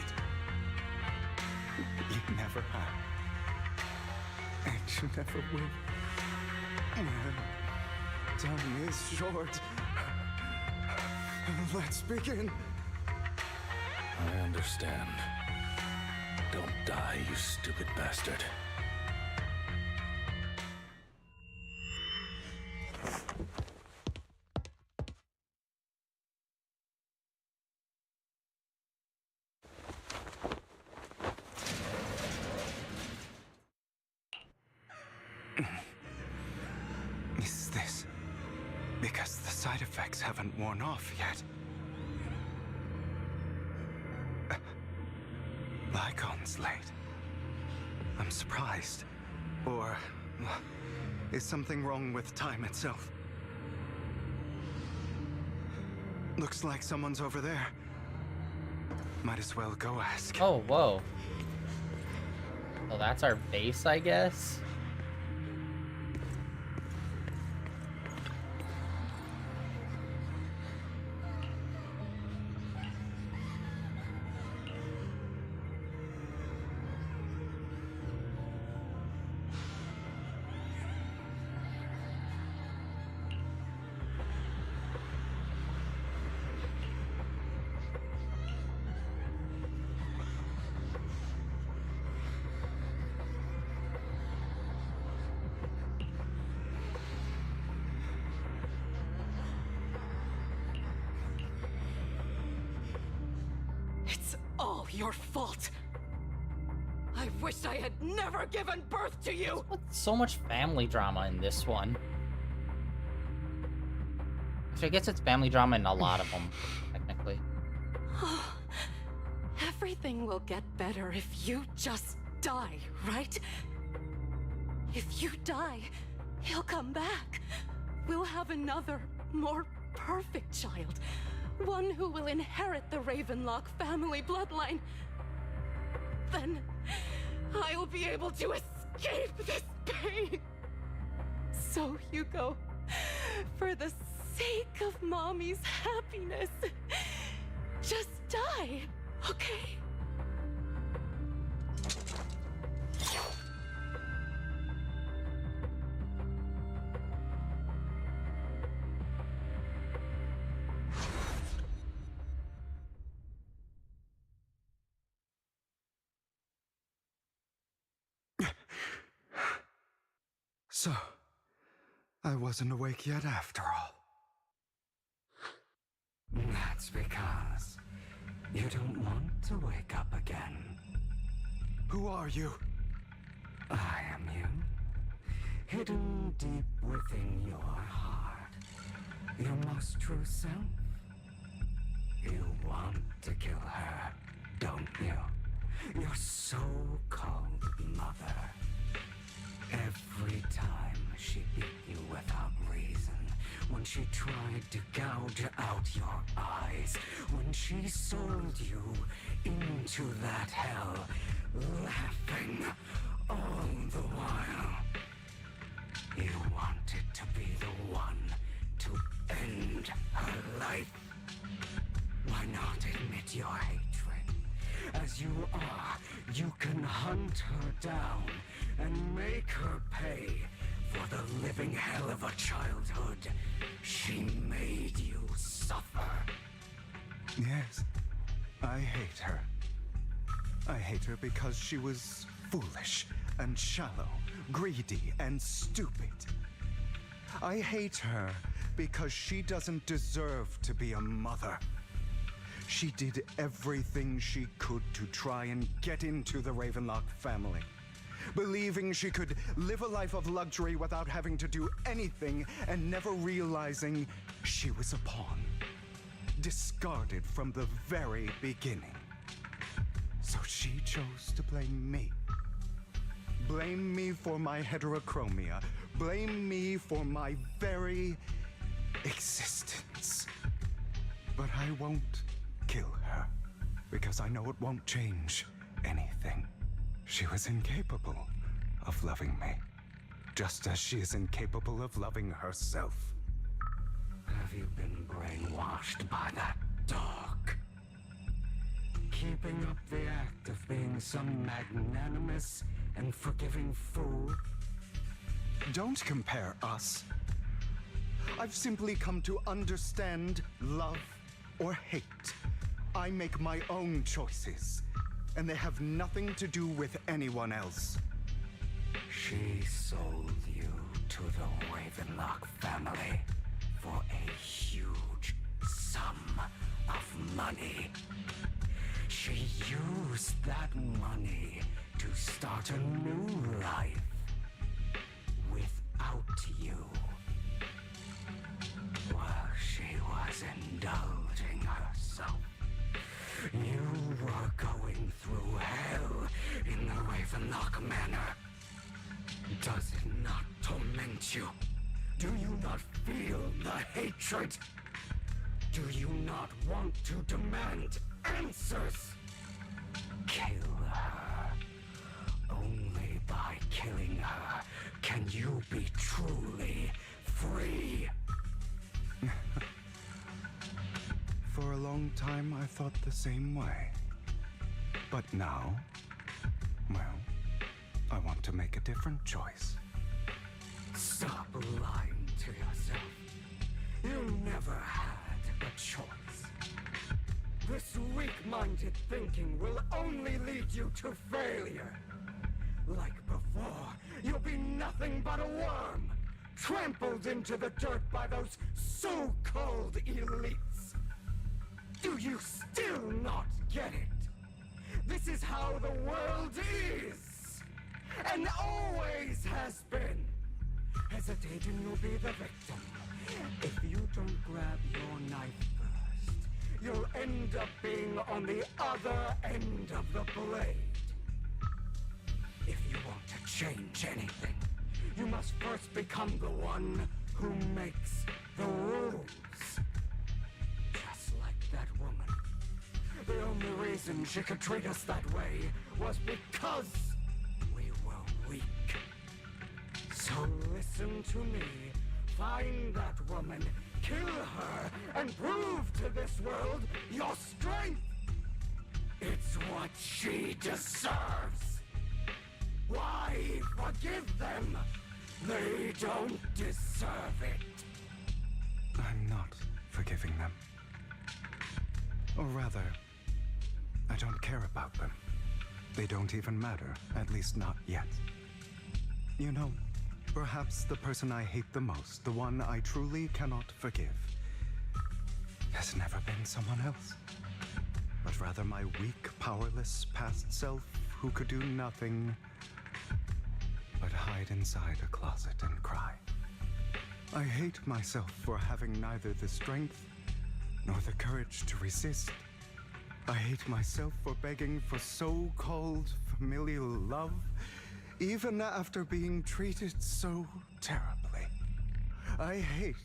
You never have. And you never will. Time is short. Let's begin. I understand. Don't die, you stupid bastard. Is this because the side effects haven't worn off yet? Lycon's late. I'm surprised. Or is something wrong with time itself? Looks like someone's over there. Might as well go ask. Oh, whoa. Well, that's our base, I guess. It's all your fault. I wish I had never given birth to you. So much family drama in this one. Actually, I guess it's family drama in a lot of them, technically. Everything will get better if you just die, right? If you die, he'll come back. We'll have another, more perfect child. One who will inherit the Ravenlock family bloodline. Then I'll be able to escape this pain. So, Hugo, for the sake of Mommy's happiness, just die, okay? So, I wasn't awake yet after all. That's because you don't want to wake up again. Who are you? I am you, hidden deep within your heart. Your most true self. You want to kill her, don't you? Your so-called mother. Every time she beat you without reason, when she tried to gouge out your eyes, when she sold you into that hell, laughing all the while. You wanted to be the one to end her life. Why not admit your hatred? As you are, you can hunt her down and make her pay for the living hell of a childhood she made you suffer. Yes, I hate her. I hate her because she was foolish, and shallow, greedy and stupid. I hate her because she doesn't deserve to be a mother. She did everything she could to try and get into the Ravenlock family, believing she could live a life of luxury without having to do anything and never realizing she was a pawn, discarded from the very beginning. So she chose to blame me. Blame me for my heterochromia. Blame me for my very existence. But I won't kill her, because I know it won't change anything. She was incapable of loving me, just as she is incapable of loving herself. Have you been brainwashed by that dog? Keeping up the act of being some magnanimous and forgiving fool? Don't compare us. I've simply come to understand love or hate. I make my own choices, and they have nothing to do with anyone else. She sold you to the Ravenlock family for a huge sum of money. She used that money to start a new life without you. While she was indulging herself, you were going through hell in the Ravenlock Manor. Does it not torment you? Do you not feel the hatred? Do you not want to demand answers? Kill her. Only by killing her can you be truly free. For a long time, I thought the same way. But now, well, I want to make a different choice. Stop lying to yourself. You never had a choice. This weak-minded thinking will only lead you to failure. Like before, you'll be nothing but a worm, trampled into the dirt by those so-called elites. Do you still not get it? This is how the world is, and always has been. Hesitating, you'll be the victim. If you don't grab your knife first, you'll end up being on the other end of the blade. If you want to change anything, you must first become the one who makes the rules. Just like that woman. The only reason she could treat us that way was because we were weak. So listen to me. Find that woman, kill her, and prove to this world your strength. It's what she deserves. Why forgive them? They don't deserve it. I'm not forgiving them. Or rather, I don't care about them. They don't even matter, at least not yet. You know, perhaps the person I hate the most, the one I truly cannot forgive, has never been someone else, but rather my weak, powerless past self who could do nothing but hide inside a closet and cry. I hate myself for having neither the strength nor the courage to resist. I hate myself for begging for so-called familial love, even after being treated so terribly. I hate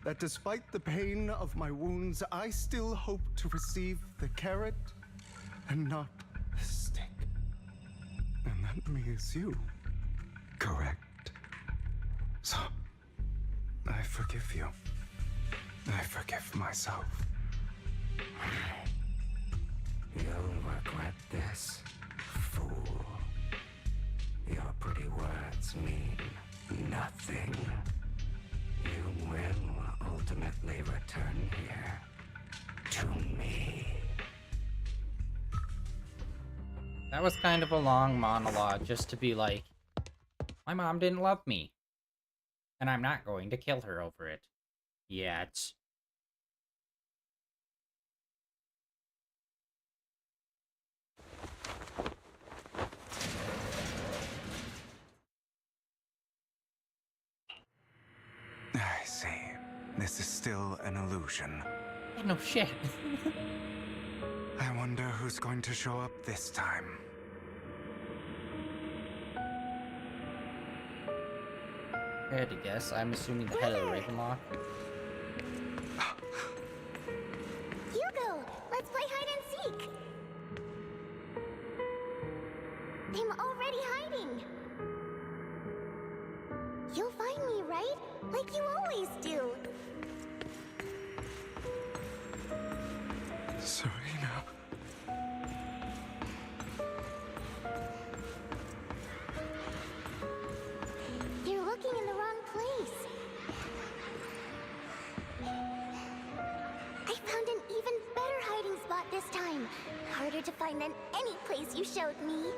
that despite the pain of my wounds, I still hope to receive the carrot and not the stick. And that me is you, correct? So, I forgive you. I forgive myself. You'll regret this, fool. Your pretty words mean nothing. You will ultimately return here to me. That was kind of a long monologue just to be like, My mom didn't love me. And I'm not going to kill her over it. Yet. I see. This is still an illusion. Yeah, no shit. I wonder who's going to show up this time. I had to guess. I'm assuming the head of the Ravenlock. Hugo, let's play hide and seek. I'm already hiding. You'll find me, right? Like you always do. Serena. You're looking in the wrong place. I found an even better hiding spot this time. Harder to find than any place you showed me.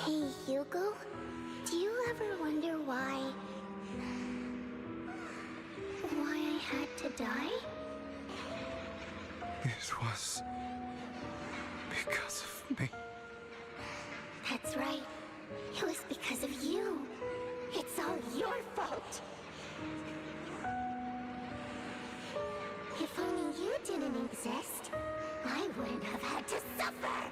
Hey, Hugo. Do you ever wonder why I had to die? It was because of me. That's right. It was because of you. It's all your fault. If only you didn't exist, I wouldn't have had to suffer.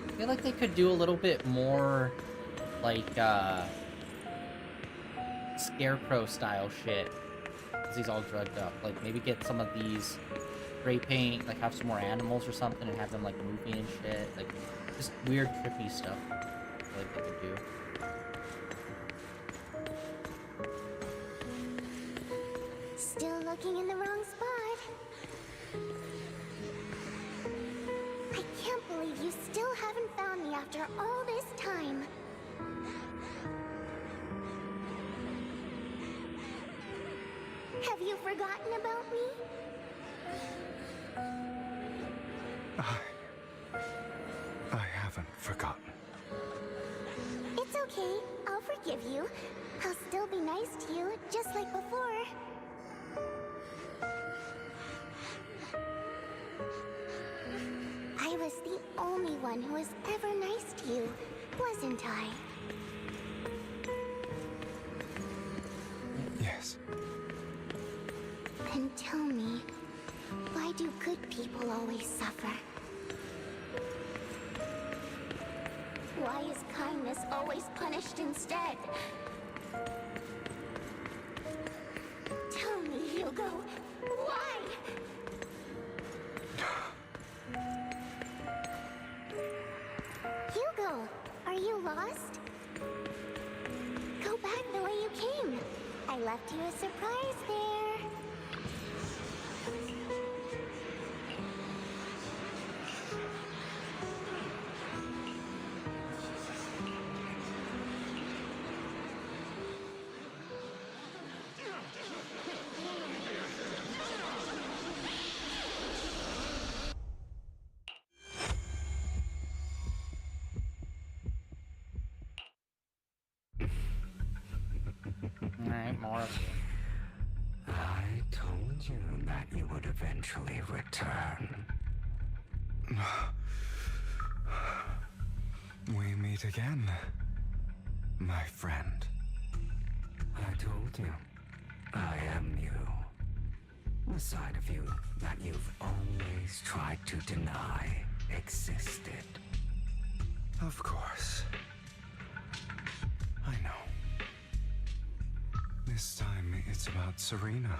I feel like they could do a little bit more, like, Scarecrow style shit. Because he's all drugged up. Like, maybe get some of these spray paint, like, have some more animals or something and have them, like, moving and shit. Like, just weird, trippy stuff. I feel like they could do. Still looking in the wrong spot. I can't believe you still haven't found me after all this time. Have you forgotten about me? I haven't forgotten. It's okay. I'll forgive you. I'll still be nice to you, just like before. I was the only one who was ever nice to you, wasn't I? Yes. Then tell me, why do good people always suffer? Why is kindness always punished instead? Tell me, Hugo, why? Hugo, are you lost? Go back the way you came. I left you a surprise there. Alright, more of you. I told you that you would eventually return. We meet again, my friend. I told you, I am you. The side of you that you've always tried to deny existed. Of course. I know. This time it's about Serena.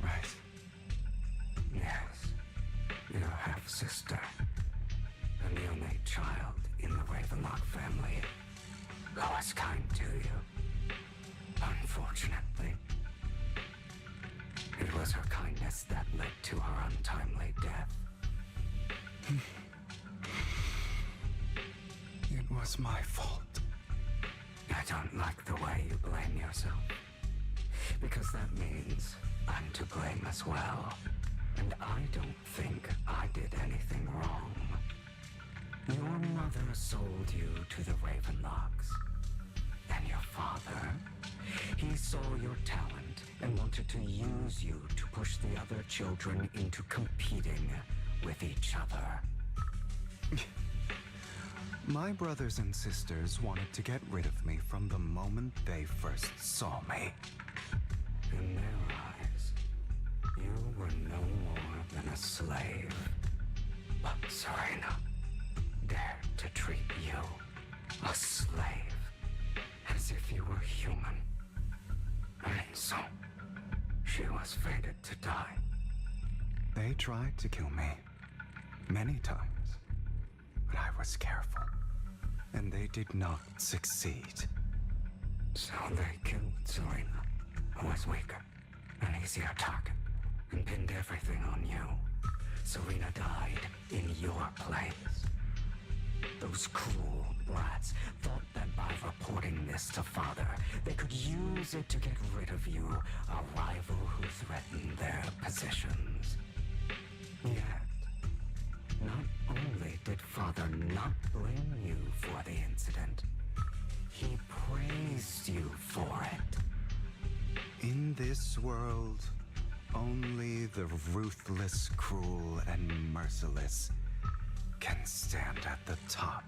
Right? Yes, your half-sister, and the only child in the Ravenlock family who was kind to you. Unfortunately, it was her kindness that led to her untimely death. It was my fault. I don't like the way you blame yourself. Because that means I'm to blame as well. And I don't think I did anything wrong. Your mother sold you to the Ravenlocks. And your father, he saw your talent and wanted to use you to push the other children into competing with each other. My brothers and sisters wanted to get rid of me from the moment they first saw me. In their eyes, you were no more than a slave. But Serena dared to treat you, a slave, as if you were human. And so, she was fated to die. They tried to kill me many times, but I was careful, and they did not succeed. So they killed Serena, who was weaker, an easier target, and pinned everything on you. Serena died in your place. Those cruel brats thought that by reporting this to Father, they could use it to get rid of you, a rival who threatened their positions. Yet, not only did Father not blame you for the incident, he praised you for it. In this world, only the ruthless, cruel, and merciless can stand at the top.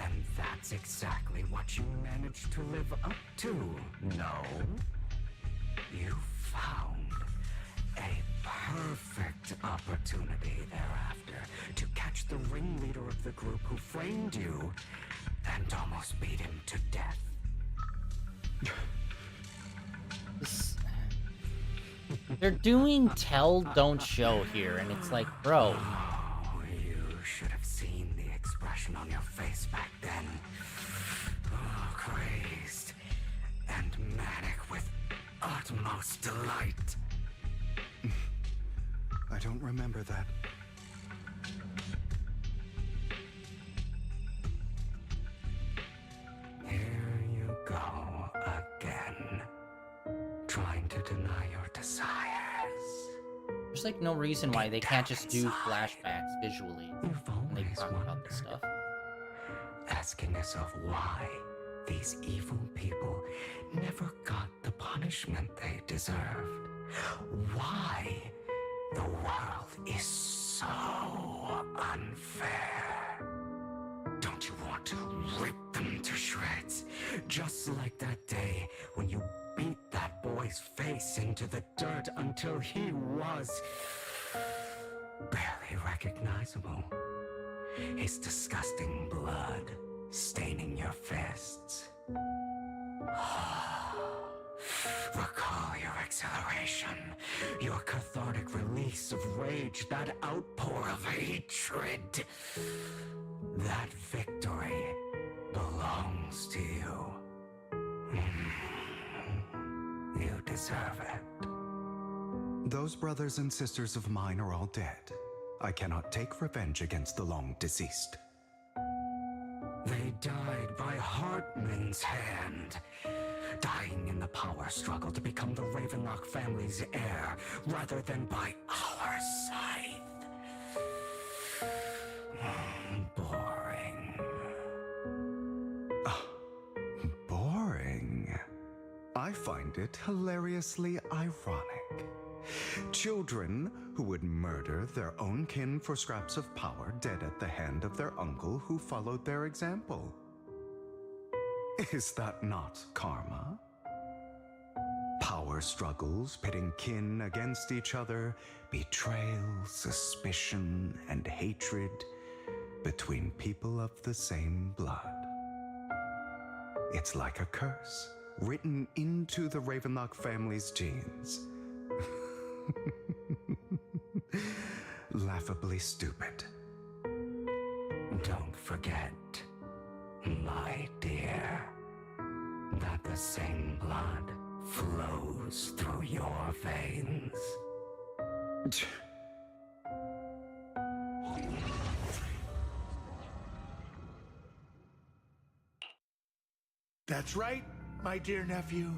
And that's exactly what you managed to live up to, no? You found a perfect opportunity thereafter to catch the ringleader of the group who framed you and almost beat him to death. They're doing tell, don't show here, and it's like, bro. Oh, you should have seen the expression on your face back then. Oh, crazed and manic with utmost delight. I don't remember that. Here you go again, trying to deny your desires. There's like no reason why they can't just do flashbacks visually when they talk about this stuff. Asking yourself why these evil people never got the punishment they deserved. Why the world is so unfair. Don't you want to rip them to shreds? Just like that day when you beat that boy's face into the dirt until he was barely recognizable. His disgusting blood staining your fists. Recall your exhilaration, your cathartic release of rage, that outpour of hatred. That victory belongs to you. You deserve it. Those brothers and sisters of mine are all dead. I cannot take revenge against the long deceased. They died by Hartman's hand, dying in the power struggle to become the Ravenlock family's heir, rather than by our scythe. Boring. Boring? I find it hilariously ironic. Children who would murder their own kin for scraps of power dead at the hand of their uncle who followed their example. Is that not karma? Power struggles pitting kin against each other, betrayal, suspicion, and hatred between people of the same blood. It's like a curse written into the Ravenlock family's genes. Laughably stupid. Don't forget, my dear, that the same blood flows through your veins. That's right, my dear nephew.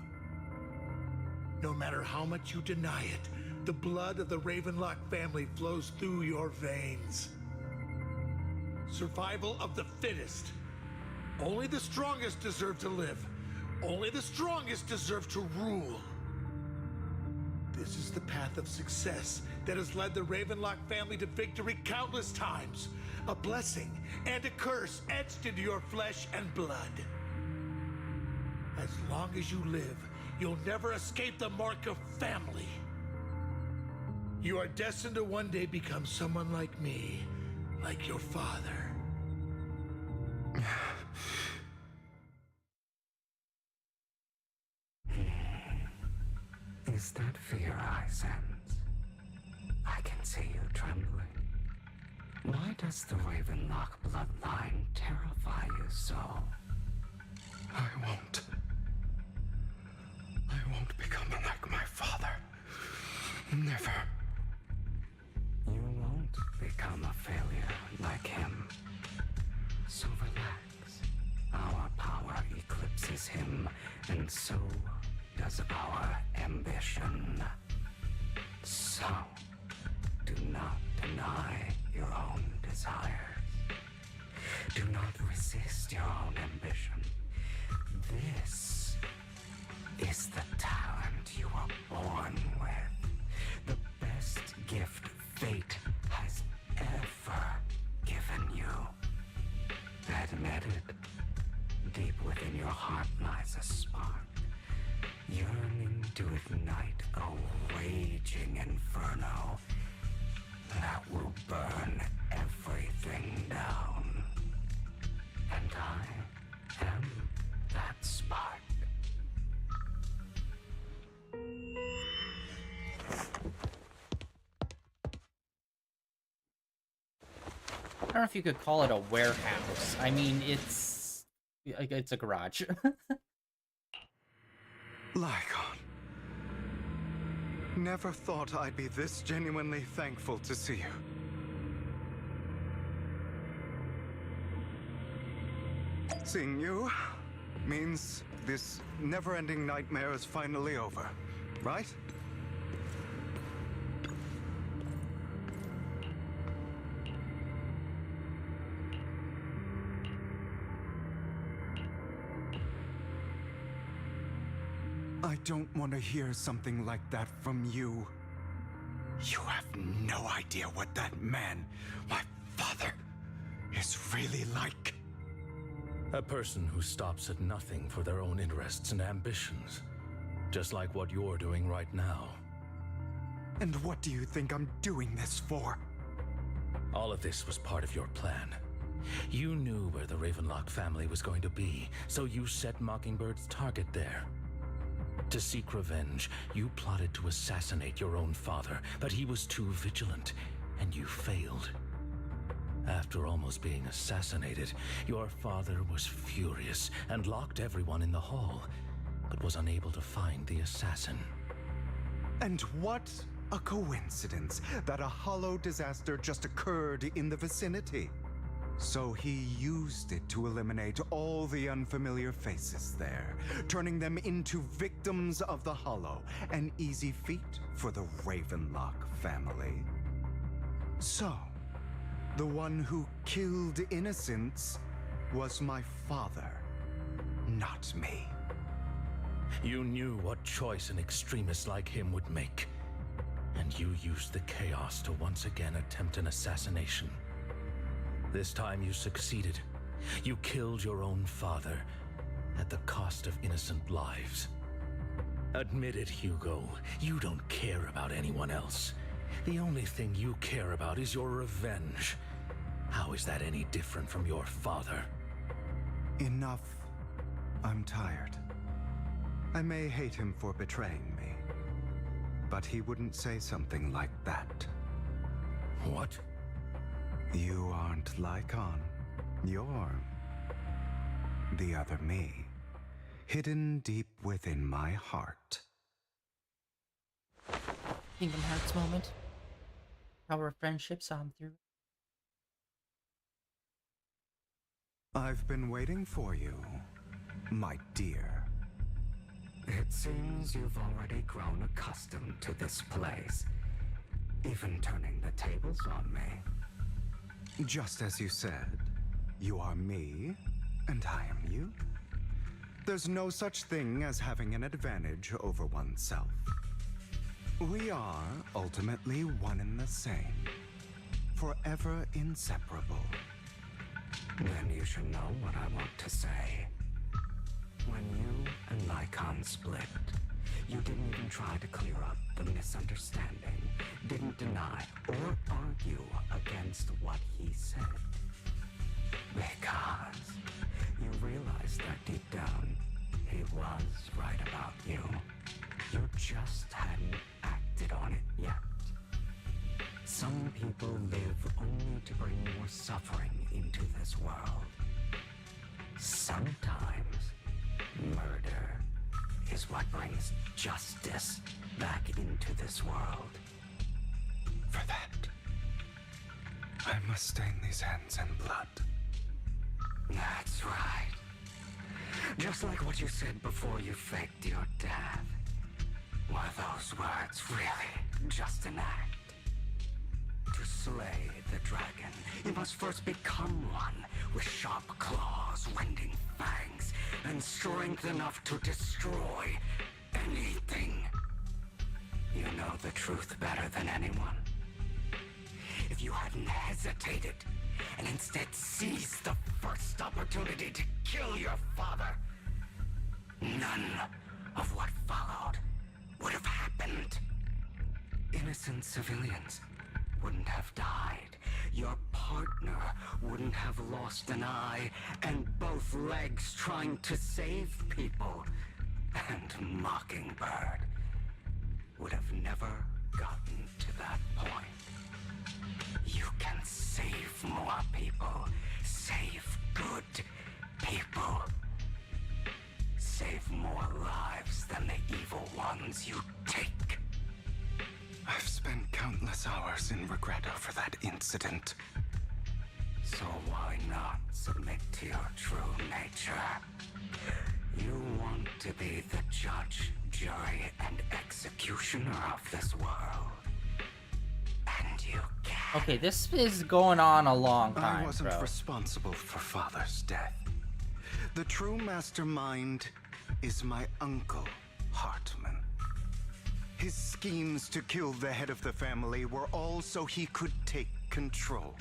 No matter how much you deny it, the blood of the Ravenlock family flows through your veins. Survival of the fittest. Only the strongest deserve to live. Only the strongest deserve to rule. This is the path of success that has led the Ravenlock family to victory countless times. A blessing and a curse etched into your flesh and blood. As long as you live, you'll never escape the mark of family. You are destined to one day become someone like me, like your father. Is that fear I sense? I can see you trembling. Why does the Ravenlock bloodline terrify you so? I won't become like my father. Never. You won't become a failure like him. So relax. Our power eclipses him, and so does our ambition. So, do not deny your own desires. Do not resist your own ambition. This is the talent you were born with. The best gift fate has ever given you. Admit it. Deep within your heart lies a spark, yearning to ignite a raging inferno that will burn everything down. And I am that spark. I don't know if you could call it a warehouse. I mean, it's a garage. Lycon. Never thought I'd be this genuinely thankful to see you. Seeing you means this never-ending nightmare is finally over, right? I don't want to hear something like that from you. You have no idea what that man, my father, is really like. A person who stops at nothing for their own interests and ambitions. Just like what you're doing right now. And what do you think I'm doing this for? All of this was part of your plan. You knew where the Ravenlock family was going to be, so you set Mockingbird's target there. To seek revenge, you plotted to assassinate your own father, but he was too vigilant, and you failed. After almost being assassinated, your father was furious and locked everyone in the hall, but was unable to find the assassin. And what a coincidence that a hollow disaster just occurred in the vicinity. So he used it to eliminate all the unfamiliar faces there, turning them into victims of the hollow, an easy feat for the Ravenlock family. So, the one who killed innocents was my father, not me. You knew what choice an extremist like him would make, and you used the chaos to once again attempt an assassination. This time you succeeded. You killed your own father at the cost of innocent lives. Admit it, Hugo. You don't care about anyone else. The only thing you care about is your revenge. How is that any different from your father? Enough. I'm tired. I may hate him for betraying me, but he wouldn't say something like that. What? You aren't Lycon. You're the other me, hidden deep within my heart. Kingdom Hearts moment. Power of friendship saw him through. I've been waiting for you. my dear. It seems you've already grown accustomed to this place, even turning the tables on me. Just as you said, you are me, and I am you. There's no such thing as having an advantage over oneself. We are ultimately one and the same, forever inseparable. Then you should know what I want to say. When you and Lycon split, you didn't even try to clear up the misunderstanding, didn't deny or argue against what he said. Because you realized that deep down, he was right about you. You just hadn't acted on it yet. Some people live only to bring more suffering into this world. Sometimes, murder is what brings justice back into this world. For that, I must stain these hands in blood. That's right. Just like what you said before you faked your death. Were those words really just an act? To slay the dragon, you must first become one with sharp claws, rending fangs, and strength enough to destroy anything. You know the truth better than anyone. If you hadn't hesitated and instead seized the first opportunity to kill your father, none of what followed would have happened. Innocent civilians wouldn't have died. Your partner wouldn't have lost an eye and both legs trying to save people. And Mockingbird would have never gotten to that point. You can save more people. Save good people. Save more lives than the evil ones you take. I've spent countless hours in regret over that incident. So why not submit to your true nature? You want to be the judge, jury, and executioner of this world. And you can. Okay, this is going on a long time, I wasn't bro. responsible for Father's death. The true mastermind is my uncle, Hartman. His schemes to kill the head of the family were all so he could take control.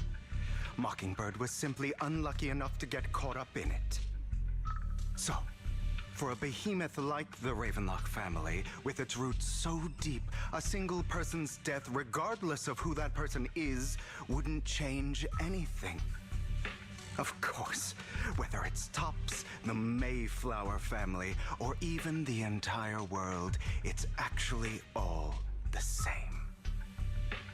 Mockingbird was simply unlucky enough to get caught up in it. So, for a behemoth like the Ravenlock family, with its roots so deep, a single person's death, regardless of who that person is, wouldn't change anything. Of course, whether it's Tops, the Mayflower family, or even the entire world, it's actually all the same.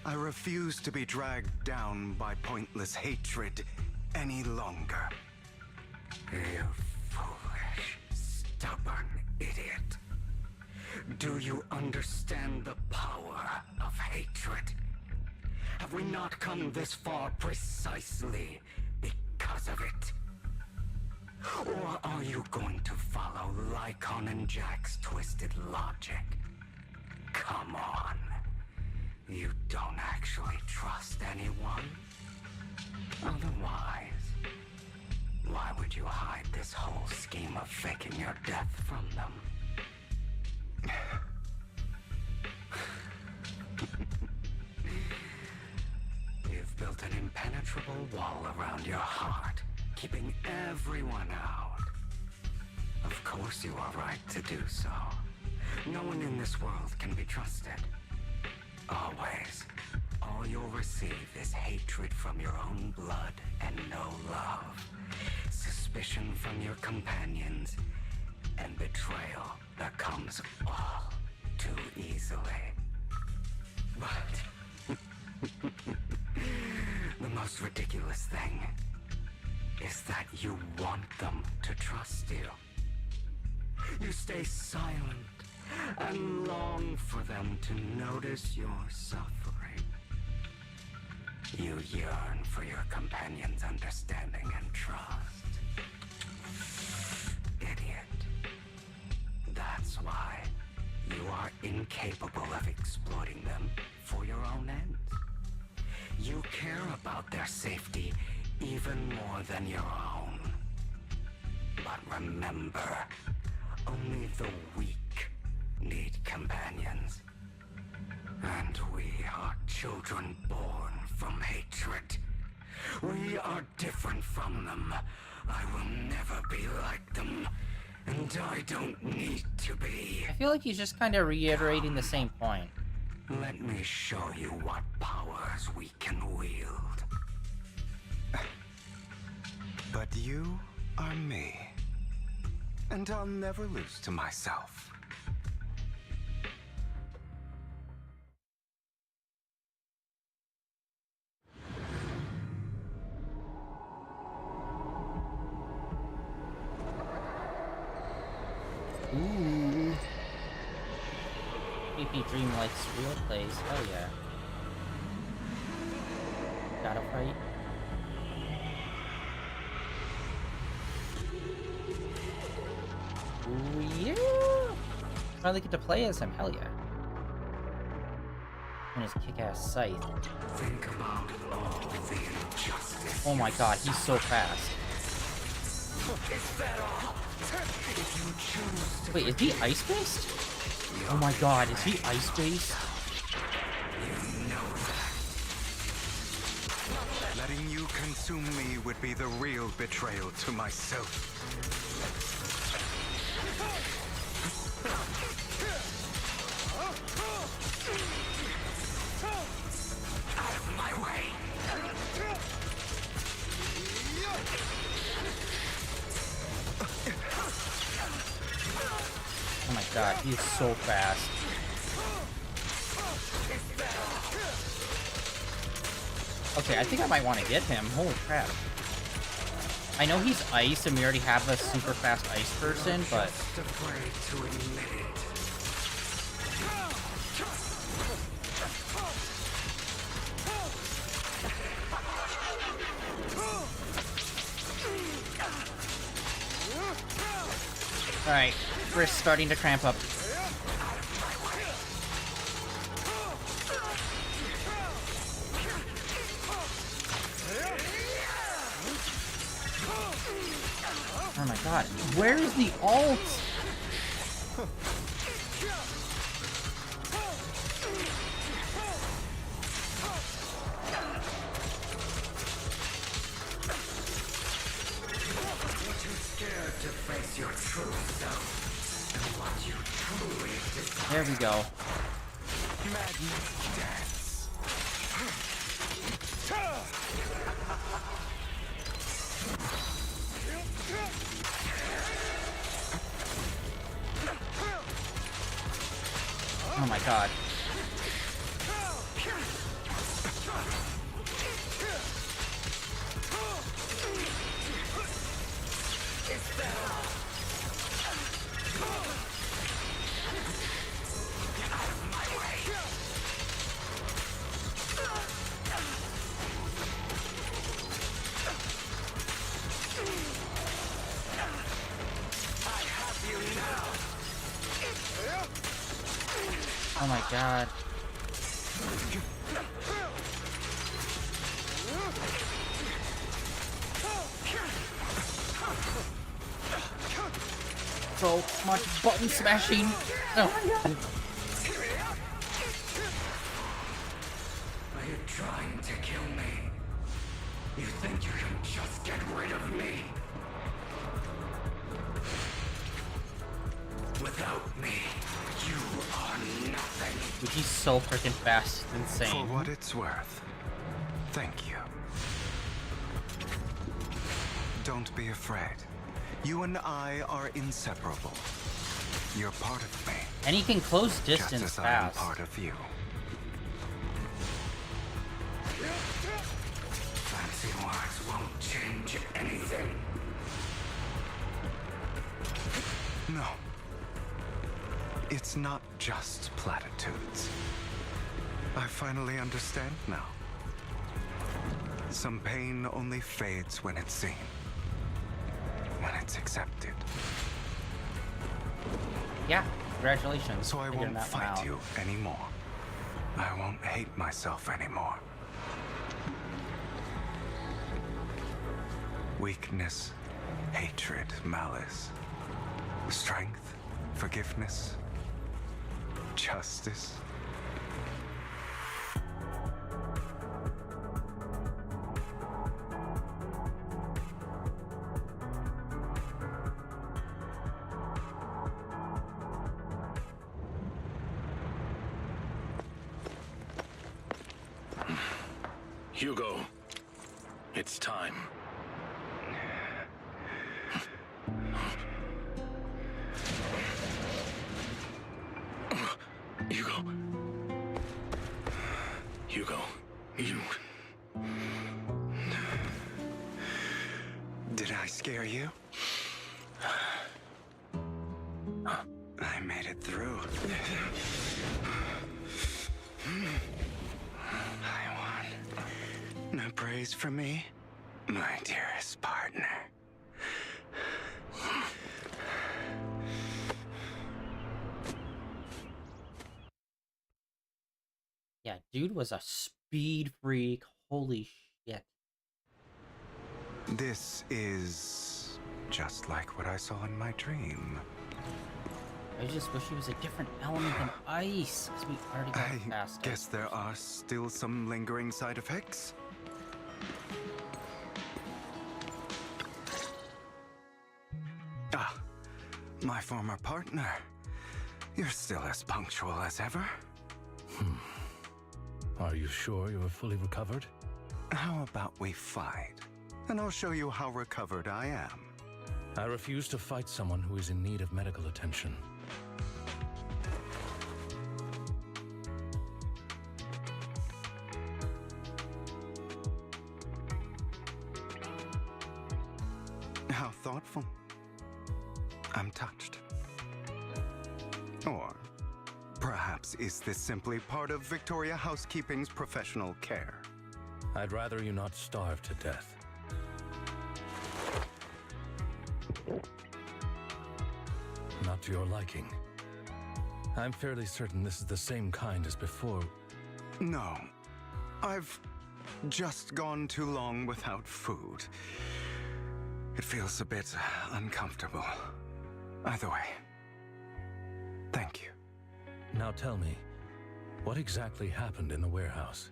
I refuse to be dragged down by pointless hatred any longer. You foolish, stubborn idiot. Do you understand the power of hatred? Have we not come this far precisely because of it? Or are you going to follow Lycon and Jack's twisted logic? Come on. You don't actually trust anyone? Otherwise, why would you hide this whole scheme of faking your death from them? You've built an impenetrable wall around your heart, keeping everyone out. Of course you are right to do so. No one in this world can be trusted. Always. All you'll receive is hatred from your own blood and no love. Suspicion from your companions, and betrayal that comes all too easily. But the most ridiculous thing is that you want them to trust you. You stay silent and long for them to notice your suffering. You yearn for your companion's understanding and trust. Idiot. why. You are incapable of exploiting them for your own ends. You care about their safety even more than your own. But remember, only the weak need companions. And we are children born from hatred. We are different from them. I will never be like them. And I don't need to be. I feel like he's just kind of reiterating the same point. Let me show you what powers we can wield. But you are me. And I'll never lose to myself. Ooh. Creepy dream likes real plays. Hell yeah. Gotta fight. Ooh yeah! Finally get to play as him. Hell yeah. And his kick-ass scythe. Think about all the injustice. Oh my god, he's so fast. Is that all? If you choose to Wait, is he ice-based? Oh my god, is he ice-based? You know that. Letting you consume me would be the real betrayal to myself. Out of my way. Oh my god, he is so fast. Okay, I think I might want to get him. Holy crap. I know he's ice and we already have a super fast ice person, but... Just afraid to admit it. Alright, wrist's starting to cramp up. Oh my god, where is the ult? You're too scared to face your true self and what you truly desire. There we go. Madness dance. Oh my god. Oh my god. So much button smashing. Oh my god. Are you trying to kill me? You think you can just get rid of me? Without me, you are nothing. Dude, he's so freaking fast. It's insane. For what it's worth, thank you. Don't be afraid. You and I are inseparable. You're part of me. And he can close Just distance as I'm fast. part of you. Fancy words won't change anything. No. It's not just platitudes. I finally understand now. Some pain only fades when it's seen. When it's accepted. Yeah, Congratulations. So I figuring won't that one fight out. you anymore. I won't hate myself anymore. Weakness, hatred, malice, strength, forgiveness, justice. Hugo, it's time. Hugo. Hugo, you... Did I scare you? I made it through. I won. No praise for me, my dearest partner. Yeah, dude was a speed freak. Holy shit. This is just like what I saw in my dream. I just wish he was a different element than ice, because we already got I past guess ice. there are still some lingering side effects. Ah, my former partner. You're still as punctual as ever. Are you sure you're fully recovered? How about we fight? And I'll show you how recovered I am. I refuse to fight someone who is in need of medical attention. How thoughtful. I'm touched. Or perhaps is this simply part of Victoria Housekeeping's professional care? I'd rather you not starve to death. Not to your liking. I'm fairly certain this is the same kind as before. No. I've just gone too long without food. It feels a bit uncomfortable. Either way, thank you. Now tell me, what exactly happened in the warehouse?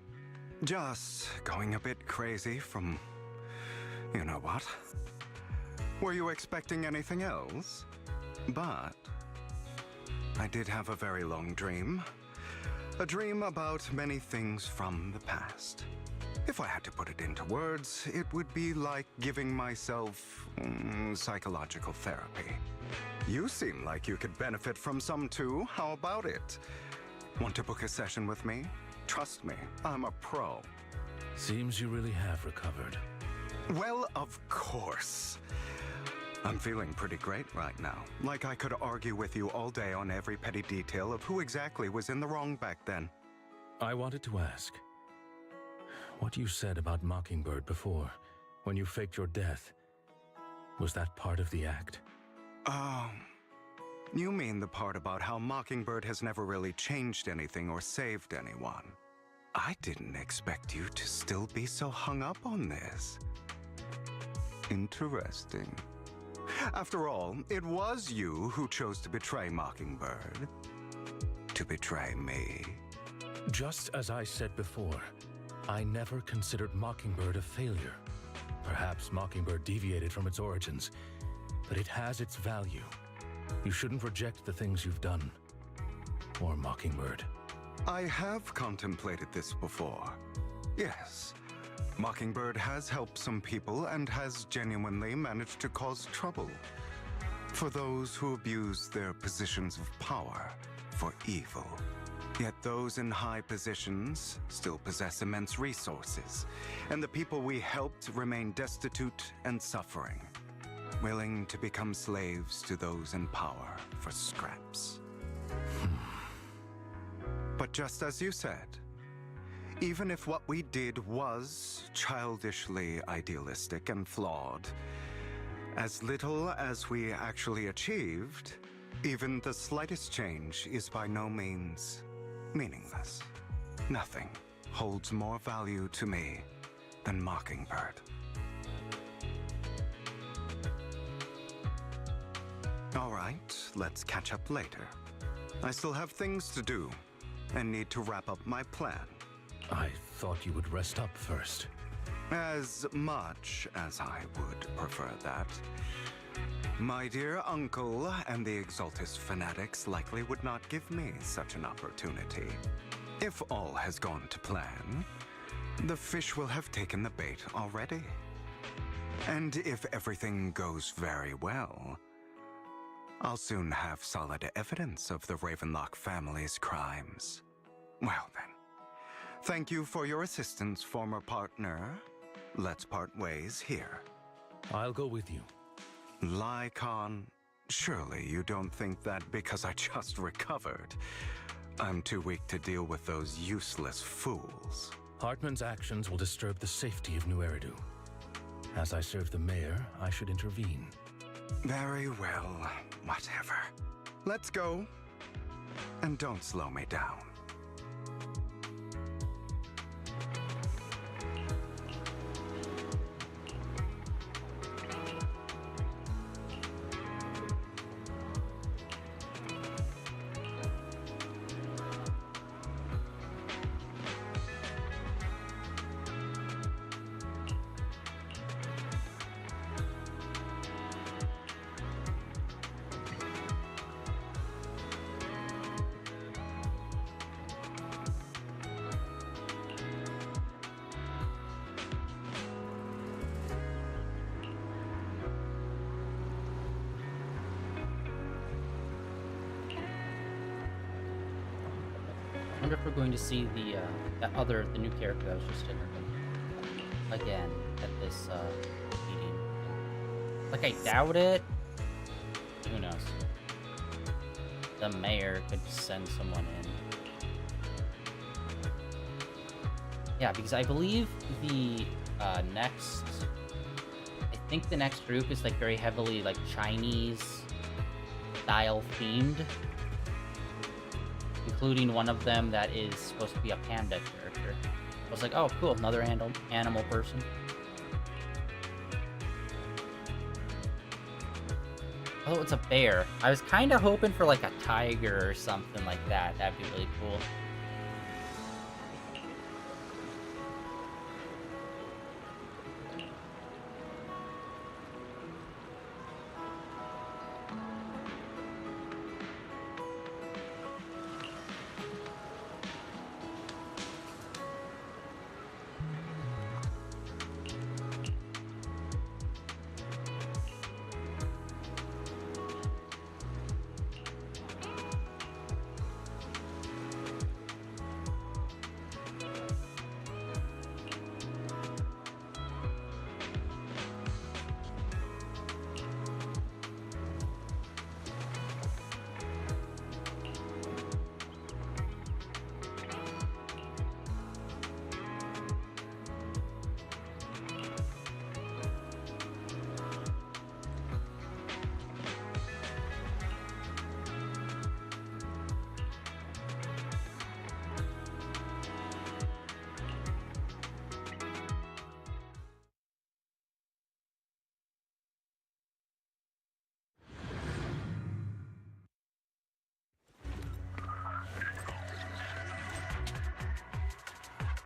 Just going a bit crazy from... you know what? Were you expecting anything else? But I did have a very long dream. A dream about many things from the past. If I had to put it into words, it would be like giving myself psychological therapy. You seem like you could benefit from some too. How about it? Want to book a session with me? Trust me, I'm a pro. Seems you really have recovered. Well, of course. I'm feeling pretty great right now. Like I could argue with you all day on every petty detail of who exactly was in the wrong back then. I wanted to ask, what you said about Mockingbird before, when you faked your death, was that part of the act? You mean the part about how Mockingbird has never really changed anything or saved anyone? I didn't expect you to still be so hung up on this. Interesting. After all, it was you who chose to betray Mockingbird. To betray me. Just as I said before, I never considered Mockingbird a failure. Perhaps Mockingbird deviated from its origins, but it has its value. You shouldn't reject the things you've done. Or Mockingbird. I have contemplated this before. Yes. Mockingbird has helped some people and has genuinely managed to cause trouble for those who abuse their positions of power for evil. Yet those in high positions still possess immense resources, and the people we helped remain destitute and suffering, willing to become slaves to those in power for scraps. But just as you said, even if what we did was childishly idealistic and flawed, as little as we actually achieved Even the slightest change is by no means meaningless. Nothing holds more value to me than Mockingbird. All right, let's catch up later. I still have things to do and need to wrap up my plan. I thought you would rest up first. As much as I would prefer that. My dear uncle and the Exaltist fanatics likely would not give me such an opportunity. If all has gone to plan, the fish will have taken the bait already. And if everything goes very well, I'll soon have solid evidence of the Ravenlock family's crimes. Well then, thank you for your assistance, former partner. Let's part ways here. I'll go with you. Lycon, surely you don't think that because I just recovered, I'm too weak to deal with those useless fools. Hartman's actions will disturb the safety of New Eridu. As I serve the mayor, I should intervene. Very well, whatever. Let's go. And don't slow me down. I wonder if we're going to see the new character that was just introduced again at this meeting. Like, I doubt it. Who knows? The mayor could send someone in. Yeah, because I believe the next... I think the next group is like very heavily like Chinese style themed. Including one of them that is supposed to be a panda character. I was like, oh, cool, another animal person. Oh, it's a bear. I was kind of hoping for like a tiger or something like that. That'd be really cool.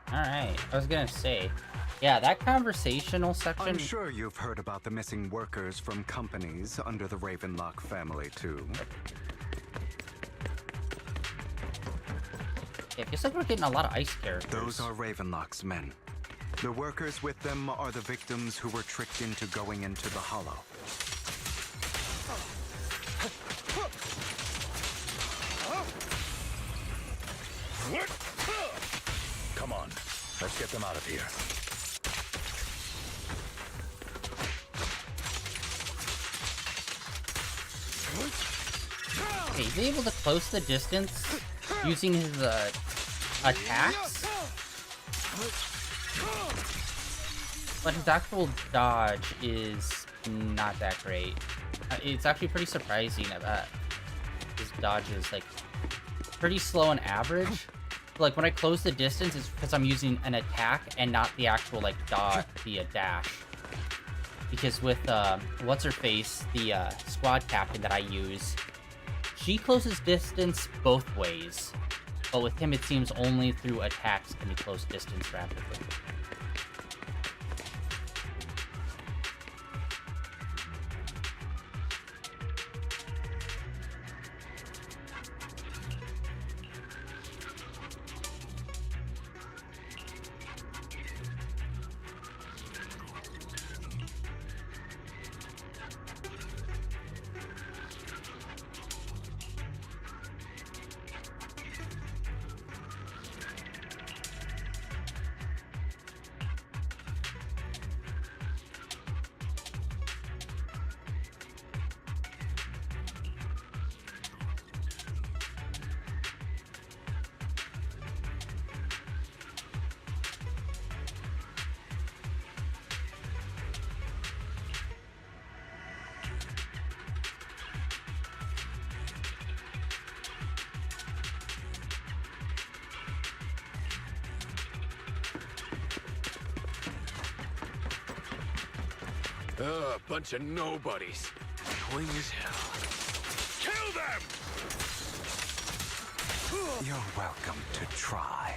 Alright, I was gonna say, yeah, that conversational section... I'm sure you've heard about the missing workers from companies under the Ravenlock family, too. Yeah, it feels like we're getting a lot of ice characters. Those are Ravenlock's men. The workers with them are the victims who were tricked into going into the Hollow. Come on, let's get them out of here. Okay, he's able to close the distance using his attacks, but his actual dodge is not that great. It's actually pretty surprising at that. his dodge is like pretty slow on average. Like when I close the distance, it's because I'm using an attack and not the actual like the dash. Because with what's her face, the squad captain that I use, she closes distance both ways, but with him it seems only through attacks can he close distance rapidly. Bunch of nobodies. Annoying as hell. Kill them! You're welcome to try.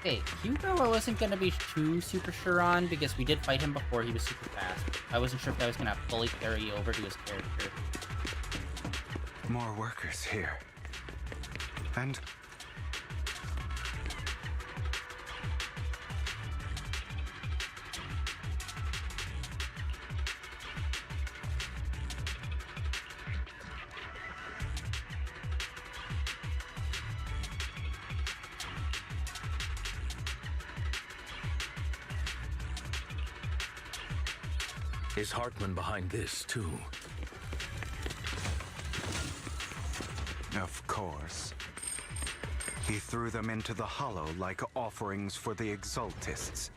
Hey, Hugo I wasn't gonna be too super sure on because we did fight him before, he was super fast. I wasn't sure if that was gonna fully carry over to his character. More workers here. And Is Hartman behind this, too? of course, he threw them into the hollow like offerings for the Exaltists.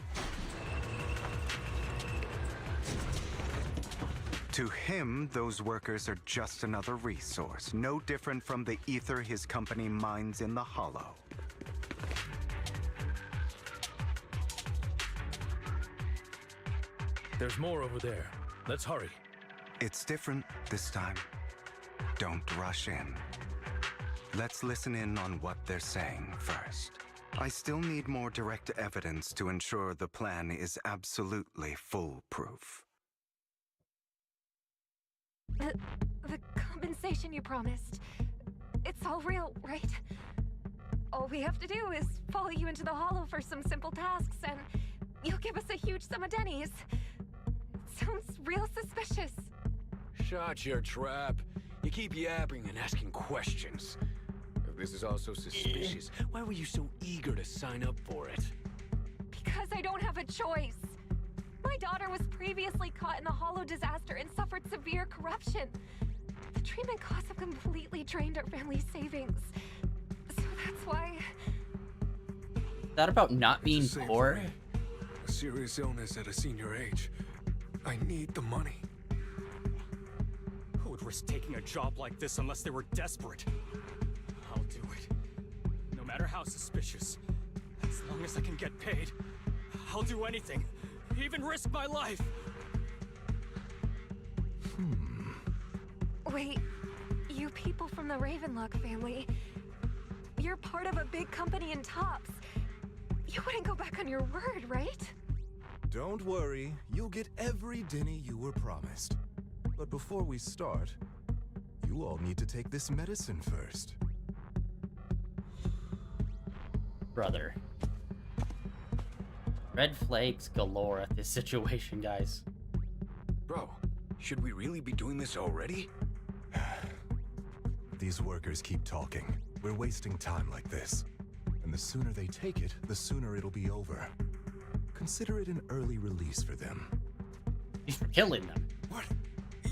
To him, those workers are just another resource, no different from the ether his company mines in the hollow. There's more over there. Let's hurry. It's different this time. Don't rush in. Let's listen in on what they're saying first. I still need more direct evidence to ensure the plan is absolutely foolproof. The compensation you promised, it's all real, right? All we have to do is follow you into the hollow for some simple tasks, and you'll give us a huge sum of dennies. Sounds real suspicious. Shut your trap. You keep yapping and asking questions. If this is all so suspicious, why were you so eager to sign up for it? Because I don't have a choice. My daughter was previously caught in the hollow disaster and suffered severe corruption. The treatment costs have completely drained our family's savings. So that's why... That about not being poor? A serious illness at a senior age. I need the money. Who would risk taking a job like this unless they were desperate? I'll do it. No matter how suspicious. As long as I can get paid, I'll do anything. Even risk my life. Wait, you people from the Ravenlock family, you're part of a big company in Tops. You wouldn't go back on your word, right? Don't worry, you'll get every denny you were promised. But before we start, you all need to take this medicine first. Brother. Red flags galore at this situation, guys. Bro, should we really be doing this already? These workers keep talking. We're wasting time like this. And the sooner they take it, the sooner it'll be over. Consider it an early release for them. He's for killing them. What?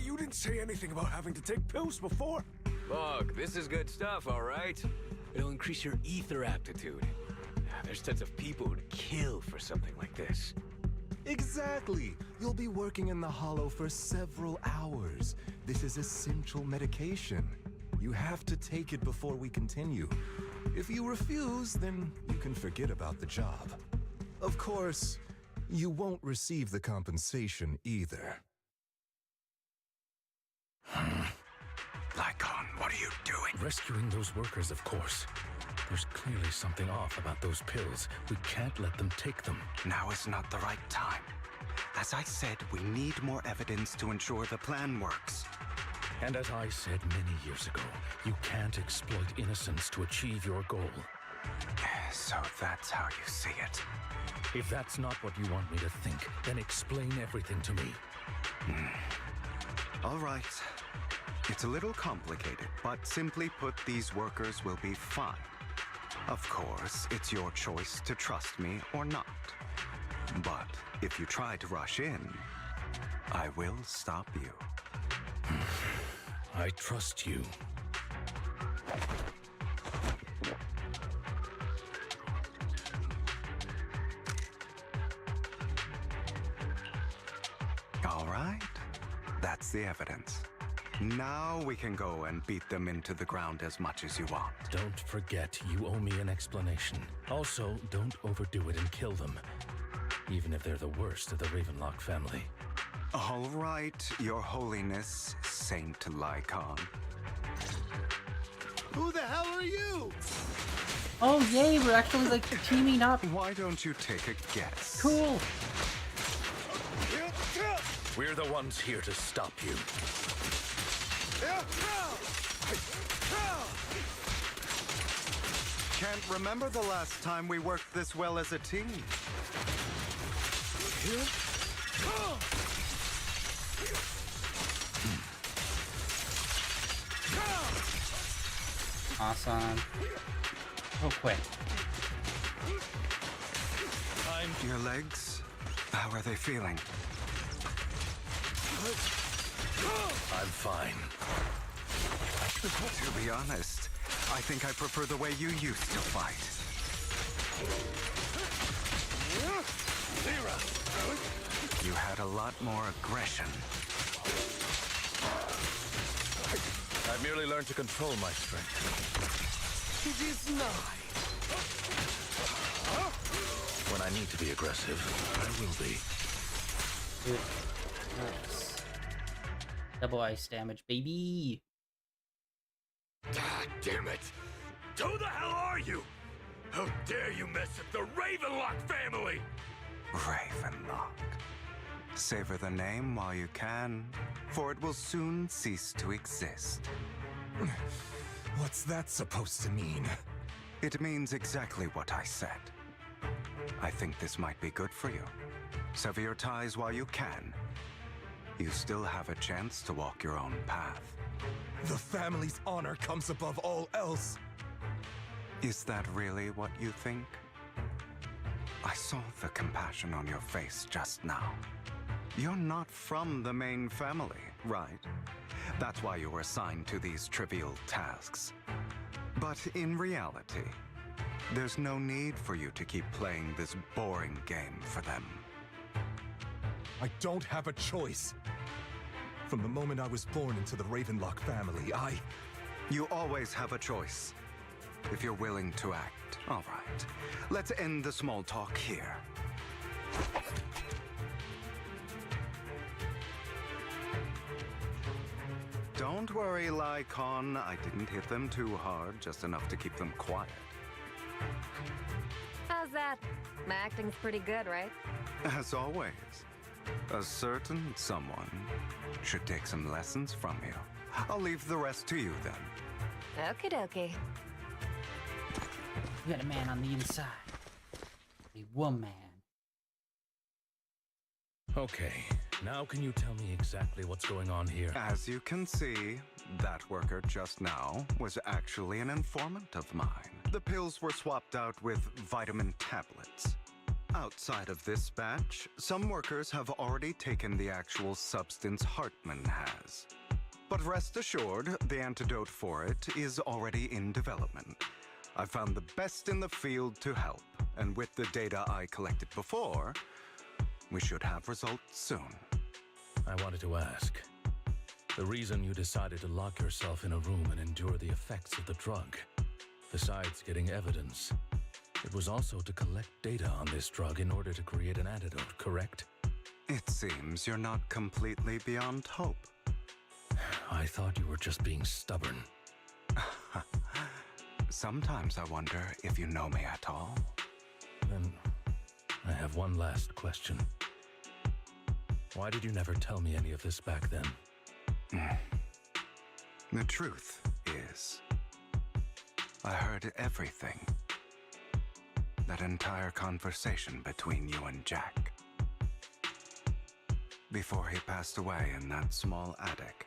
You didn't say anything about having to take pills before. Look, this is good stuff, all right? It'll increase your ether aptitude. There's tons of people who'd kill for something like this. Exactly! You'll be working in the Hollow for several hours. This is essential medication. You have to take it before we continue. If you refuse, then you can forget about the job. Of course, you won't receive the compensation either. Lycon, what are you doing? Rescuing those workers, of course. There's clearly something off about those pills. We can't let them take them. Now is not the right time. As I said, we need more evidence to ensure the plan works. And as I said many years ago, you can't exploit innocence to achieve your goal. So that's how you see it. If that's not what you want me to think, then explain everything to me. All right. It's a little complicated, but simply put, these workers will be fine. Of course, it's your choice to trust me or not. But if you try to rush in, I will stop you. I trust you. All right. That's the evidence. Now we can go and beat them into the ground as much as you want. Don't forget, you owe me an explanation. Also, don't overdo it and kill them. Even if they're the worst of the Ravenlock family. All right, Your Holiness, Saint Lycon. Who the hell are you? Oh yay, we're actually like teaming up. Why don't you take a guess? Cool. We're the ones here to stop you. Can't remember the last time we worked this well as a team. Awesome. Oh, quick. Your legs, how are they feeling? I'm fine. To be honest, I think I prefer the way you used to fight. You had a lot more aggression. I've merely learned to control my strength. It is nigh. When I need to be aggressive, I will be. Good. Nice. Double ice damage, baby. God damn it! Who the hell are you? How dare you mess with the Ravenlock family? Ravenlock. Savor the name while you can, for it will soon cease to exist. What's that supposed to mean? It means exactly what I said. I think this might be good for you. Sever your ties while you can. You still have a chance to walk your own path. The family's honor comes above all else. Is that really what you think? I saw the compassion on your face just now. You're not from the main family, right? That's why you were assigned to these trivial tasks. But in reality, there's no need for you to keep playing this boring game for them. I don't have a choice. From the moment I was born into the Ravenlock family, You always have a choice. If you're willing to act. All right. Let's end the small talk here. Don't worry, Lycon. I didn't hit them too hard, just enough to keep them quiet. How's that? My acting's pretty good, right? As always, a certain someone should take some lessons from you. I'll leave the rest to you then. Okie dokie. We got a man on the inside. A woman. Okay, now can you tell me exactly what's going on here? As you can see, that worker just now was actually an informant of mine. The pills were swapped out with vitamin tablets. Outside of this batch, some workers have already taken the actual substance Hartman has. But rest assured, the antidote for it is already in development. I found the best in the field to help, and with the data I collected before, we should have results soon. I wanted to ask, the reason you decided to lock yourself in a room and endure the effects of the drug, besides getting evidence, it was also to collect data on this drug in order to create an antidote, correct? It seems you're not completely beyond hope. I thought you were just being stubborn. Sometimes I wonder if you know me at all. Then I have one last question. Why did you never tell me any of this back then? The truth is, I heard everything. That entire conversation between you and Jack. Before he passed away in that small attic.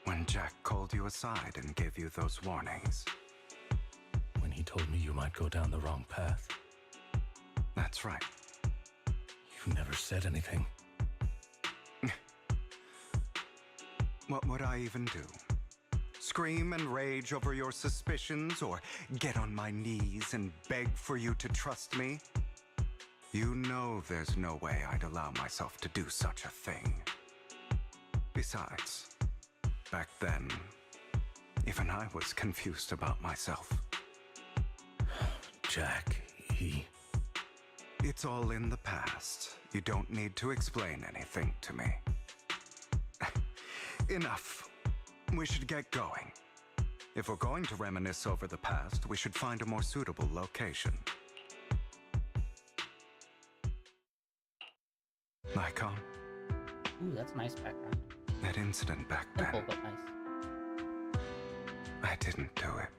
When Jack called you aside and gave you those warnings. When he told me you might go down the wrong path. That's right. You never said anything. What would I even do? Scream and rage over your suspicions, or get on my knees and beg for you to trust me? You know there's no way I'd allow myself to do such a thing. Besides, back then, even I was confused about myself. Jack, he... It's all in the past. You don't need to explain anything to me. Enough. We should get going. If we're going to reminisce over the past, we should find a more suitable location. Nikon? Ooh, that's a nice background. That incident back then. Simple, but nice. I didn't do it.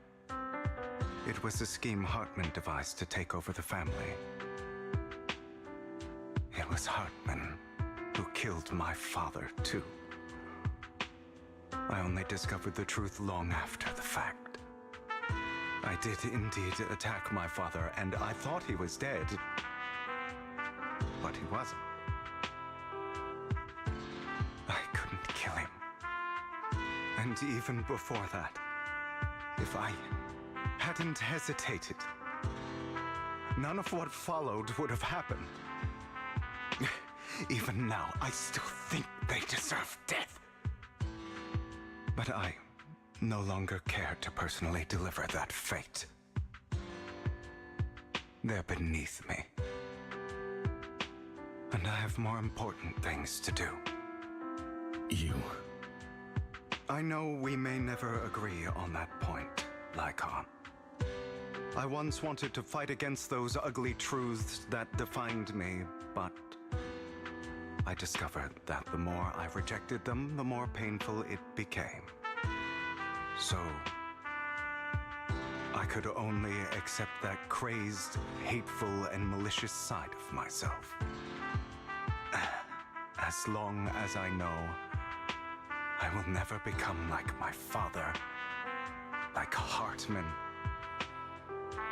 It was a scheme Hartman devised to take over the family. It was Hartman who killed my father, too. I only discovered the truth long after the fact. I did indeed attack my father, and I thought he was dead. But he wasn't. I couldn't kill him. And even before that, if I hadn't hesitated, none of what followed would have happened. Even now, I still think they deserve death. But I no longer care to personally deliver that fate. They're beneath me. And I have more important things to do. You... I know we may never agree on that point, Lycon. I once wanted to fight against those ugly truths that defined me, but I discovered that the more I rejected them, the more painful it became. So, I could only accept that crazed, hateful, and malicious side of myself. As long as I know I will never become like my father, like Hartman,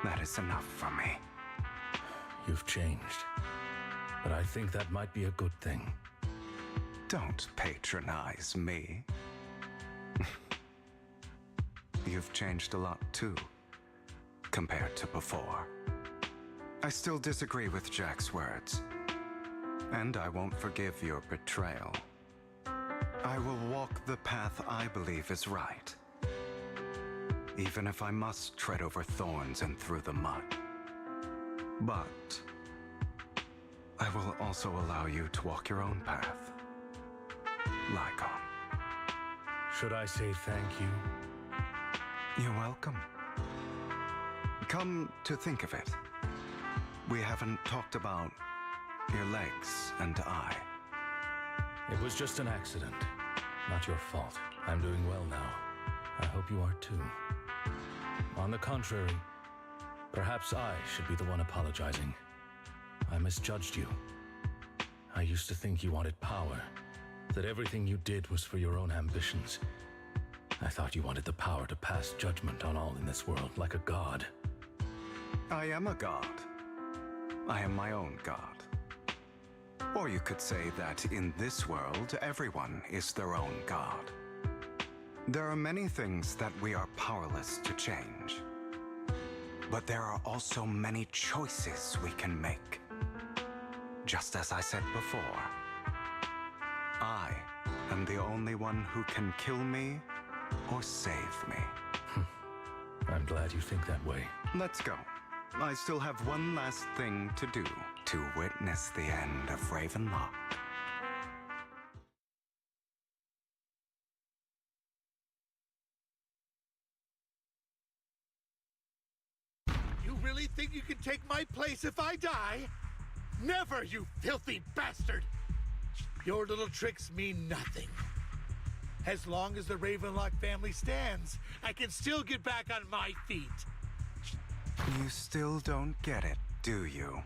that is enough for me. You've changed. But I think that might be a good thing. Don't patronize me. You've changed a lot too, compared to before. I still disagree with Jack's words, and I won't forgive your betrayal. I will walk the path I believe is right, even if I must tread over thorns and through the mud. But I will also allow you to walk your own path. Lycon. Should I say thank you? You're welcome. Come to think of it, we haven't talked about your legs and eye. It was just an accident. Not your fault. I'm doing well now. I hope you are too. On the contrary, perhaps I should be the one apologizing. I misjudged you. I used to think you wanted power, that everything you did was for your own ambitions. I thought you wanted the power to pass judgment on all in this world, like a god. I am a god. I am my own god. Or you could say that in this world, everyone is their own god. There are many things that we are powerless to change. But there are also many choices we can make. Just as I said before, I am the only one who can kill me or save me. I'm glad you think that way. Let's go. I still have one last thing to do to witness the end of Ravenlock. You really think you can take my place if I die? Never, you filthy bastard! Your little tricks mean nothing. As long as the Ravenlock family stands, I can still get back on my feet. You still don't get it, do you?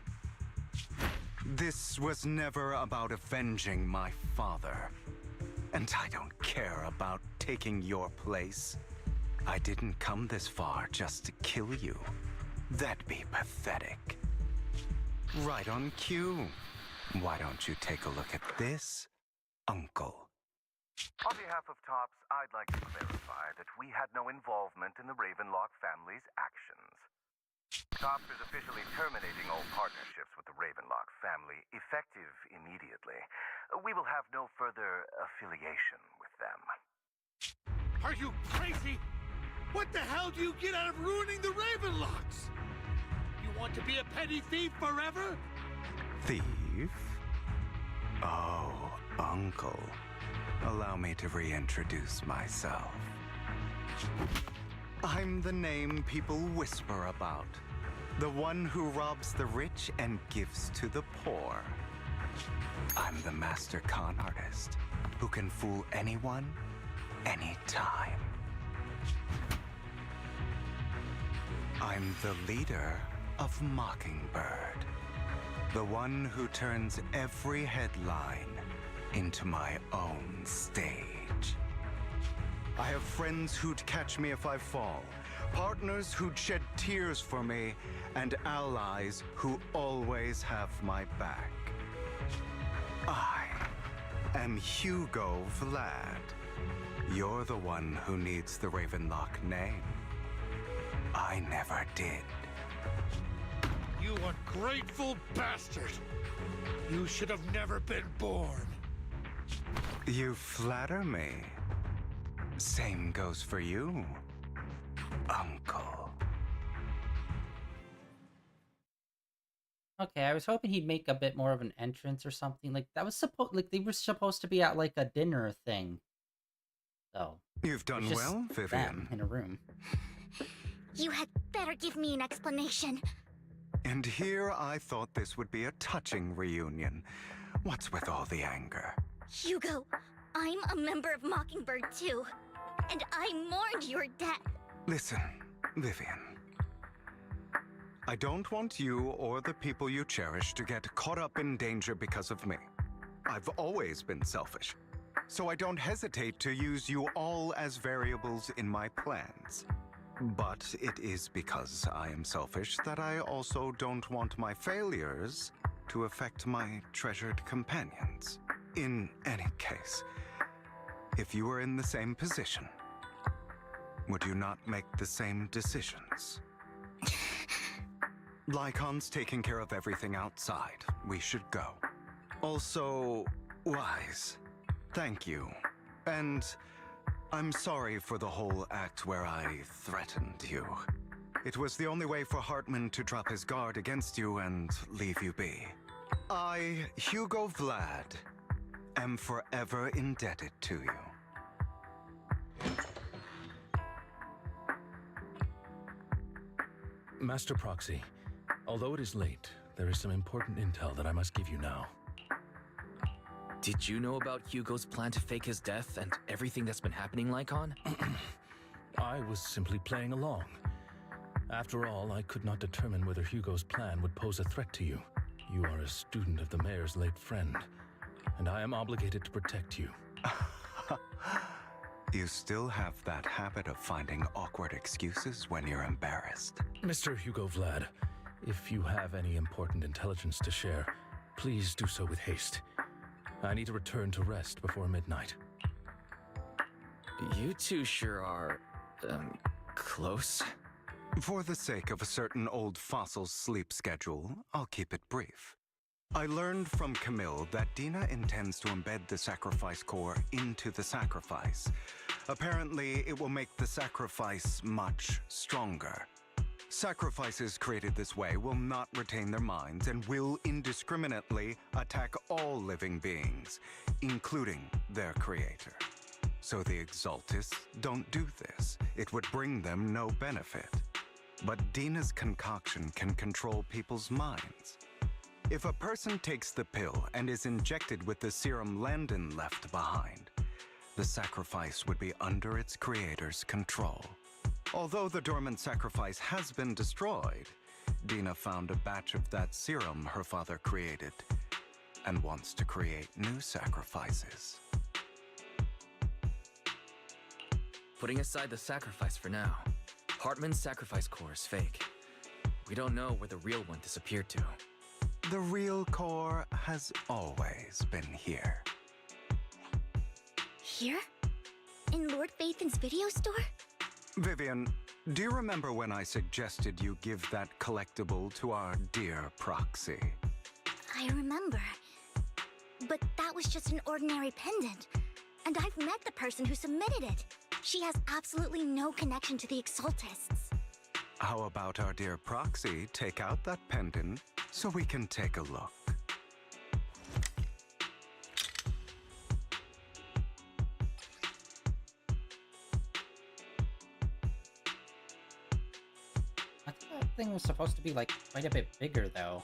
This was never about avenging my father. And I don't care about taking your place. I didn't come this far just to kill you. That'd be pathetic. Right on cue. Why don't you take a look at this, Uncle? On behalf of TOPS, I'd like to clarify that we had no involvement in the Ravenlock family's actions. TOPS is officially terminating all partnerships with the Ravenlock family, effective immediately. We will have no further affiliation with them. Are you crazy? What the hell do you get out of ruining the Ravenlocks? You want to be a petty thief forever? Thief? Oh, Uncle. Allow me to reintroduce myself. I'm the name people whisper about. The one who robs the rich and gives to the poor. I'm the master con artist who can fool anyone, anytime. I'm the leader of Mockingbird. The one who turns every headline into my own stage. I have friends who'd catch me if I fall, partners who'd shed tears for me, and allies who always have my back. I am Hugo Vlad. You're the one who needs the Ravenlock name. I never did. You ungrateful bastard! You should have never been born. You flatter me. Same goes for you, Uncle. Okay, I was hoping he'd make a bit more of an entrance or something. Like that was they were supposed to be at like a dinner thing. So you've done well, Vivian. In a room. You had better give me an explanation. And here I thought this would be a touching reunion. What's with all the anger? Hugo, I'm a member of Mockingbird too, and I mourned your death. Listen, Vivian. I don't want you or the people you cherish to get caught up in danger because of me. I've always been selfish, so I don't hesitate to use you all as variables in my plans. But it is because I am selfish that I also don't want my failures to affect my treasured companions. In any case, if you were in the same position, would you not make the same decisions? Lycon's taking care of everything outside. We should go. Also, Wise, thank you. And I'm sorry for the whole act where I threatened you. It was the only way for Hartman to drop his guard against you and leave you be. I, Hugo Vlad, am forever indebted to you. Master Proxy, although it is late, there is some important intel that I must give you now. Did you know about Hugo's plan to fake his death and everything that's been happening, Lycon? I was simply playing along. After all, I could not determine whether Hugo's plan would pose a threat to you. You are a student of the mayor's late friend, and I am obligated to protect you. You still have that habit of finding awkward excuses when you're embarrassed. Mr. Hugo Vlad, If you have any important intelligence to share, please do so with haste. I need to return to rest before midnight. You two sure are, close. For the sake of a certain old fossil's sleep schedule, I'll keep it brief. I learned from Camille that Dina intends to embed the sacrifice core into the sacrifice. Apparently, it will make the sacrifice much stronger. Sacrifices created this way will not retain their minds and will indiscriminately attack all living beings, including their creator. So the Exaltists don't do this. It would bring them no benefit. But Dina's concoction can control people's minds. If a person takes the pill and is injected with the serum Landon left behind, the sacrifice would be under its creator's control. Although the dormant sacrifice has been destroyed, Dina found a batch of that serum her father created and wants to create new sacrifices. Putting aside the sacrifice for now, Hartman's sacrifice core is fake. We don't know where the real one disappeared to. The real core has always been here. Here? In Lord Phaethan's video store? Vivian, do you remember when I suggested you give that collectible to our dear Proxy? I remember. But that was just an ordinary pendant. And I've met the person who submitted it. She has absolutely no connection to the Exaltists. How about our dear Proxy take out that pendant so we can take a look? I thought that thing was supposed to be like quite a bit bigger though.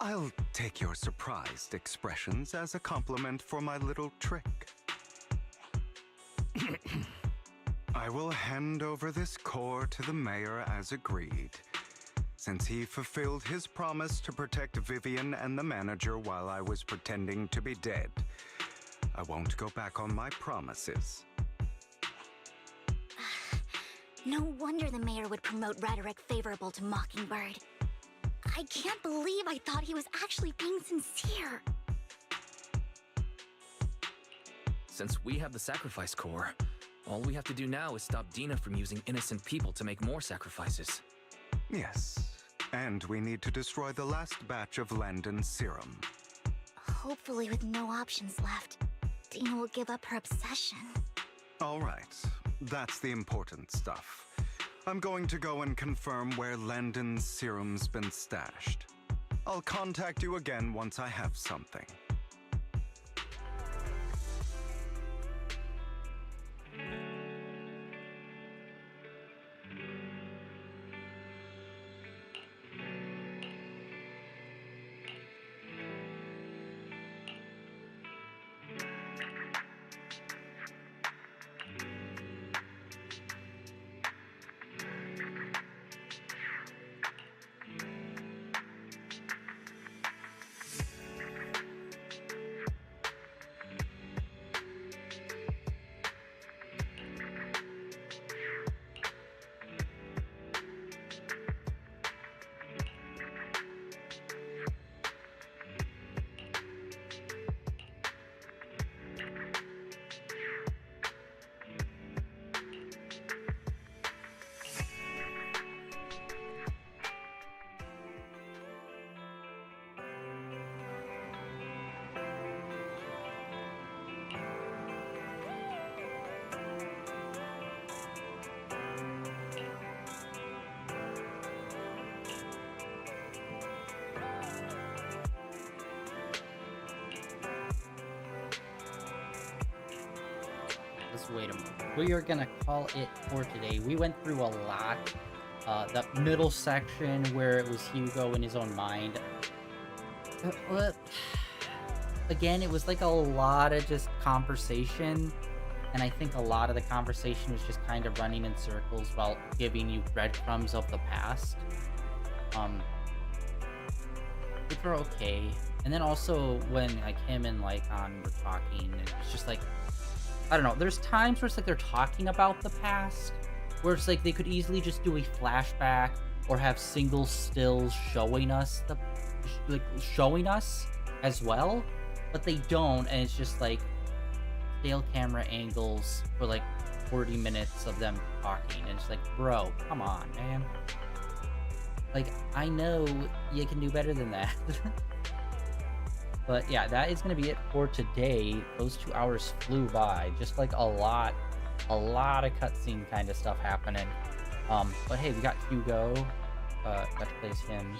I'll take your surprised expressions as a compliment for my little trick. I will hand over this core to the mayor as agreed, since he fulfilled his promise to protect Vivian and the manager while I was pretending to be dead. I won't go back on my promises. No wonder the mayor would promote rhetoric favorable to Mockingbird. I can't believe I thought he was actually being sincere. Since we have the sacrifice core, all we have to do now is stop Dina from using innocent people to make more sacrifices. Yes, and we need to destroy the last batch of Landon's serum. Hopefully with no options left, Dina will give up her obsession. All right, that's the important stuff. I'm going to go and confirm where Landon's serum's been stashed. I'll contact you again once I have something. Wait a moment. We are gonna call it for today. We went through a lot. That middle section where it was Hugo in his own mind. Again, it was like a lot of just conversation. And I think a lot of the conversation was just kind of running in circles while giving you breadcrumbs of the past. Which were okay. And then also when like him and Lycon were talking, it was just like I don't know. There's times where it's like they're talking about the past, where it's like they could easily just do a flashback or have single stills showing us showing us as well, but they don't, and it's just like stale camera angles for like 40 minutes of them talking, and it's like, bro, come on, man. Like, I know you can do better than that. But yeah, that is going to be it for today. Those 2 hours flew by. Just like a lot of cutscene kind of stuff happening. But hey, we got Hugo. Got to place him.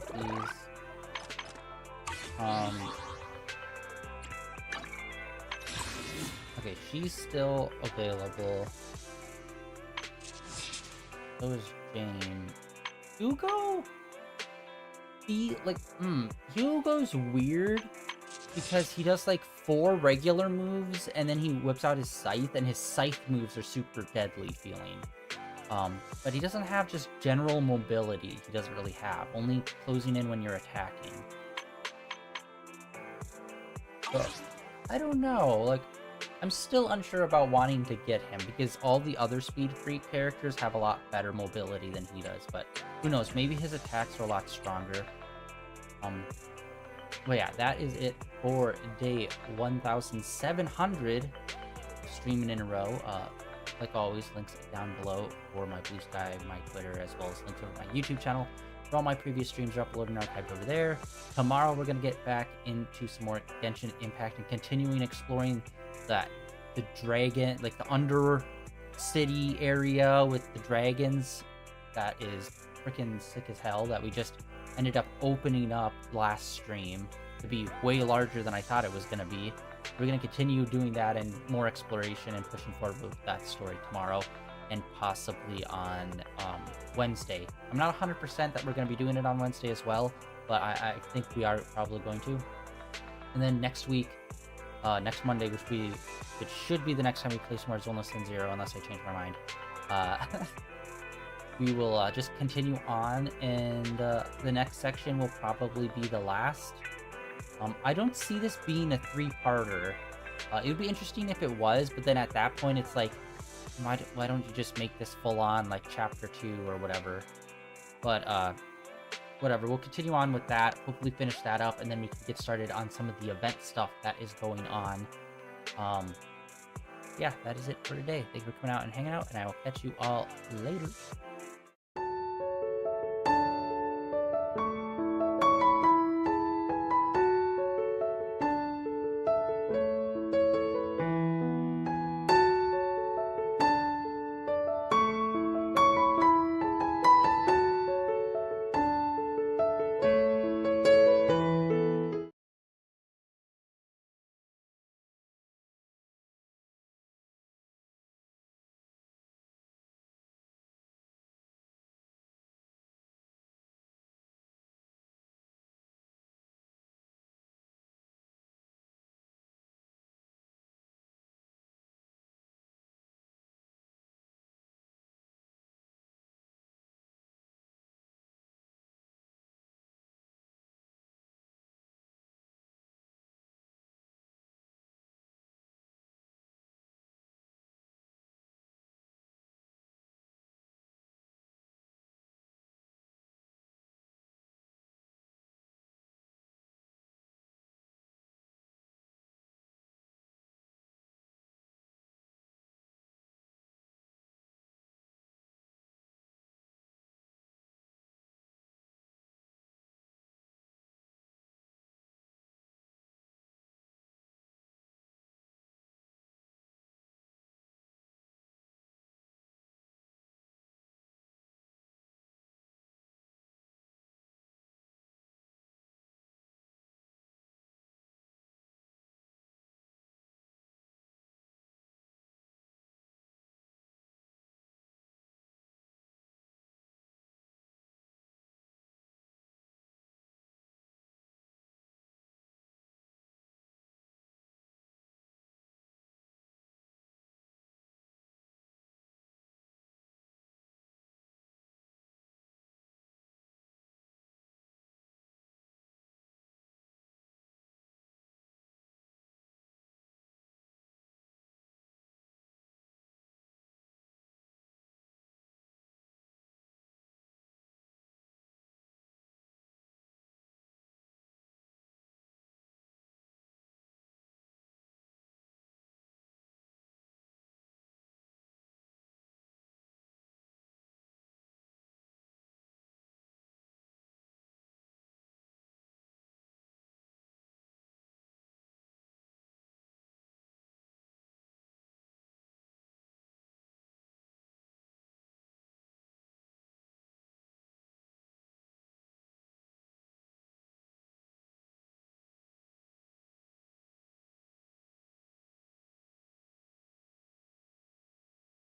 Please. Okay, she's still available. So is Jane. Hugo? Hugo's weird because he does like 4 regular moves and then he whips out his scythe, and his scythe moves are super deadly feeling. But he doesn't have just general mobility. He doesn't really have, only closing in when you're attacking. But I don't know, like, I'm still unsure about wanting to get him because all the other Speed Freak characters have a lot better mobility than he does, but who knows, maybe his attacks are a lot stronger. But yeah, that is it for day 1700 streaming in a row. Like always, links down below for my Blue Sky, my Twitter, as well as links over to my YouTube channel. For all my previous streams are uploaded and archived over there. Tomorrow we're going to get back into some more Genshin Impact and continuing exploring the dragon, like the under city area with the dragons. That is freaking sick as hell, that we just ended up opening up last stream to be way larger than I thought it was going to be. We're going to continue doing that and more exploration and pushing forward with that story tomorrow and possibly on Wednesday. I'm not 100% that we're going to be doing it on Wednesday as well, but I think we are probably going to. And then next week, next Monday, it should be the next time we play some more Zenless Zone Zero, unless I change my mind. We will just continue on, and the next section will probably be the last. I don't see this being a 3-parter. It would be interesting if it was, but then at that point, it's like, why don't you just make this full-on, like, Chapter 2 or whatever? But, whatever, we'll continue on with that, hopefully finish that up, and then we can get started on some of the event stuff that is going on. Yeah, that is it for today. Thank you for coming out and hanging out, and I will catch you all later.